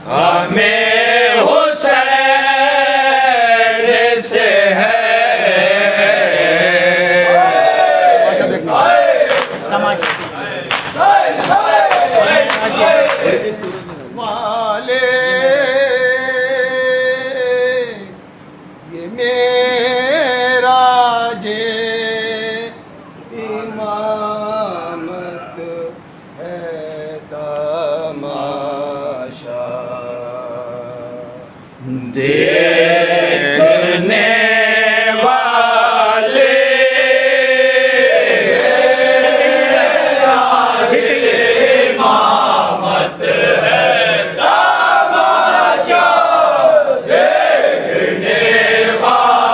ہمیں حسین سے ہے، یہ میرا جے امامت ہے تماشا، دیکھنے والے امامت ہے تماشا، دیکھنے والے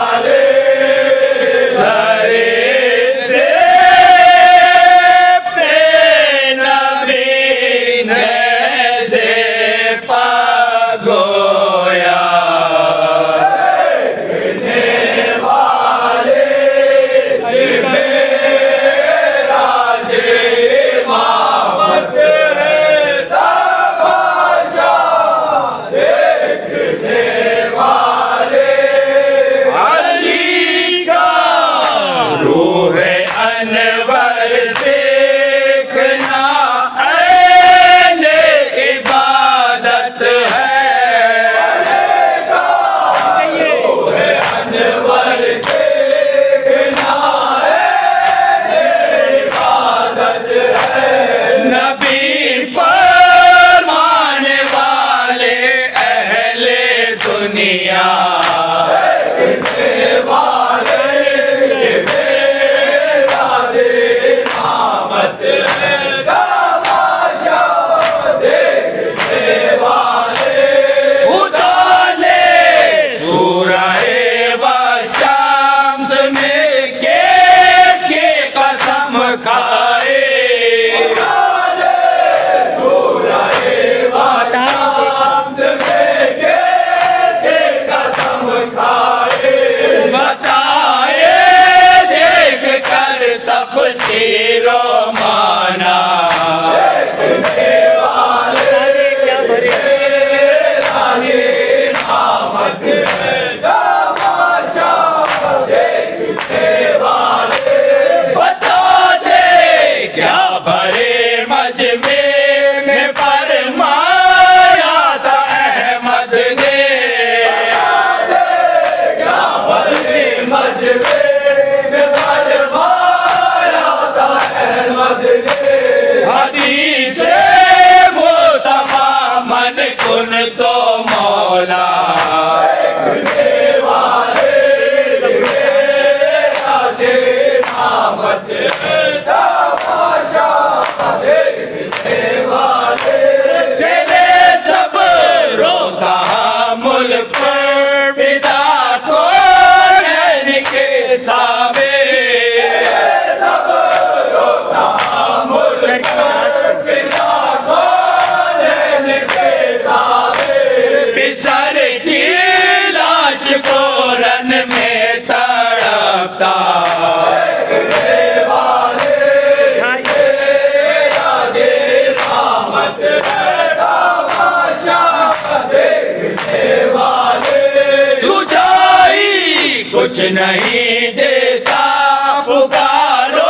کچھ نہیں دیتا پکارو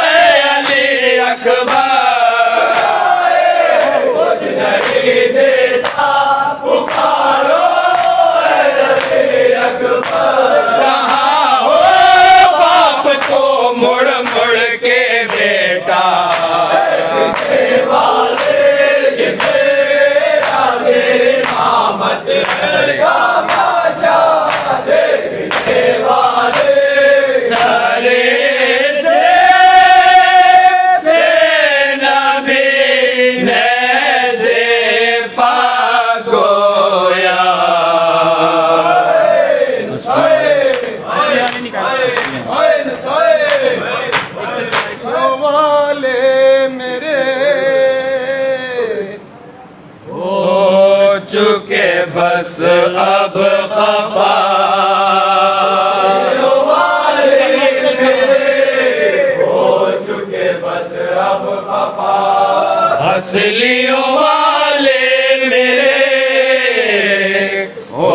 اے علی اکبر کچھ نہیں دیتا پکارو اے علی اکبر کہاں ہو باپ کو مڑ مڑ کے بیٹا بس اب خفا ہو چکے بس اب خفا ہنسلیوں والے میرے ہو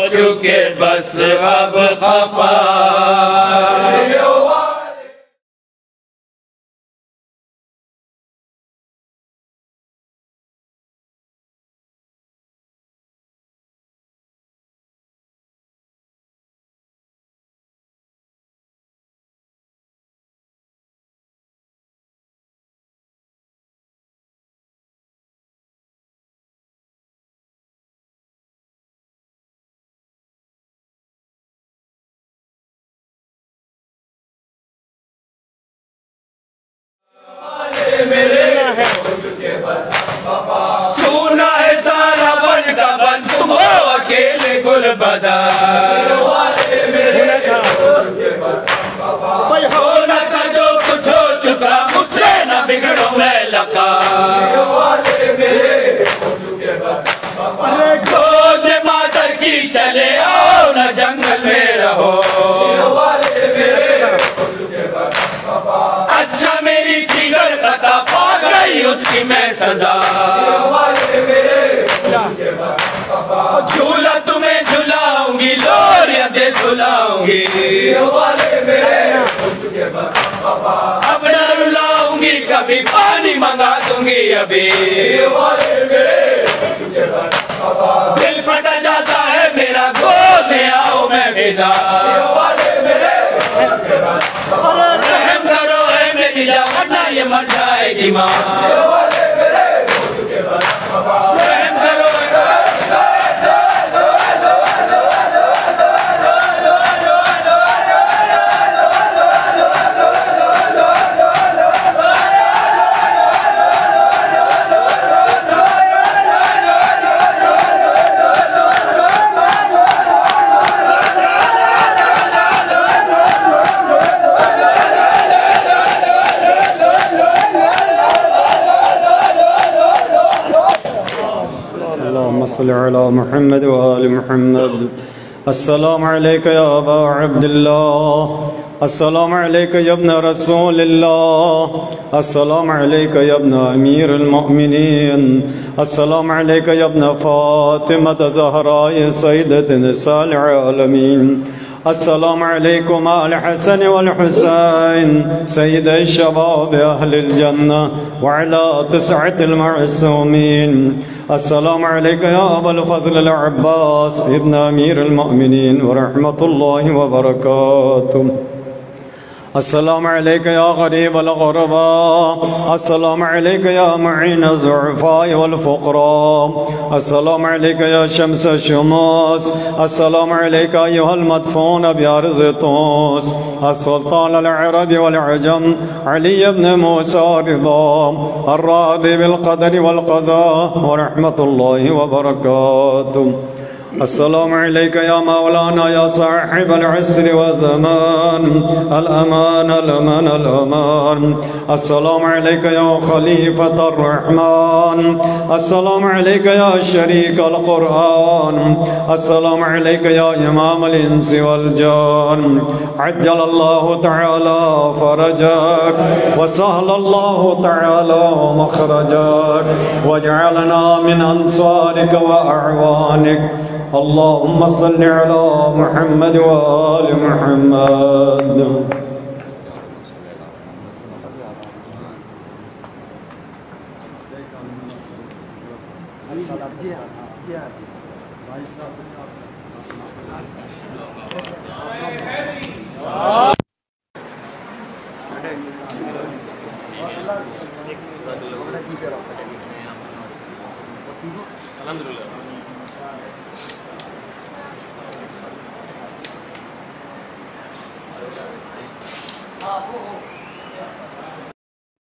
چکے بس اب خفا سونا ہے سارا بن کا بن تم ہو اکیلے گل بدا ہونا تھا جو کچھ ہو چکا مجھ سے نہ بگڑو میں لگا گود مادر کی چلے آؤ نہ جنگل میں رہو اچھا میری جگر قطع پا گئی اس کی میں سزا جھولا تمہیں جھلاؤں گی لوریاں دے سلاؤں گی اب نہ رلاؤں گی کبھی پانی منگا دوں گی ابھی دل پھٹا جاتا ہے میرا گود میں آؤ میں بھیجا رحم کرو اے میری جان ورنہ یہ مر جائے گی ماں رحم کرو صل على محمد وآل محمد السلام عليك يا أبا عبد الله السلام عليك يا ابن رسول الله السلام عليك يا ابن أمير المؤمنين السلام عليك يا ابن فاطمة زهراء سيدة نساء العالمين السلام عليكم الحسن والحسين سيد الشباب أهل الجنة وعلى 9 المعصومين السلام عليك يا أبا الفضل العباس ابن أمير المؤمنين ورحمة الله وبركاته السلام عليك يا غريب الغرباء السلام عليك يا معين الضعفاء والفقراء السلام عليك يا شمس الشموس السلام عليك أيها المدفون بأرض طوس السلطان العرب والعجم علي بن موسى رضا الراضي بالقدر والقضاء ورحمة الله وبركاته السلام عليك يا مولانا يا صاحب العسر والزمان الأمان الأمان الأمان السلام عليك يا خليفة الرحمن السلام عليك يا شريك القرآن السلام عليك يا إمام الإنس والجان عجل الله تعالى فرجك وسهل الله تعالى مخرجك واجعلنا من أنصارك وأعوانك اللهم صل على محمد وآل محمد. الحمدللہ.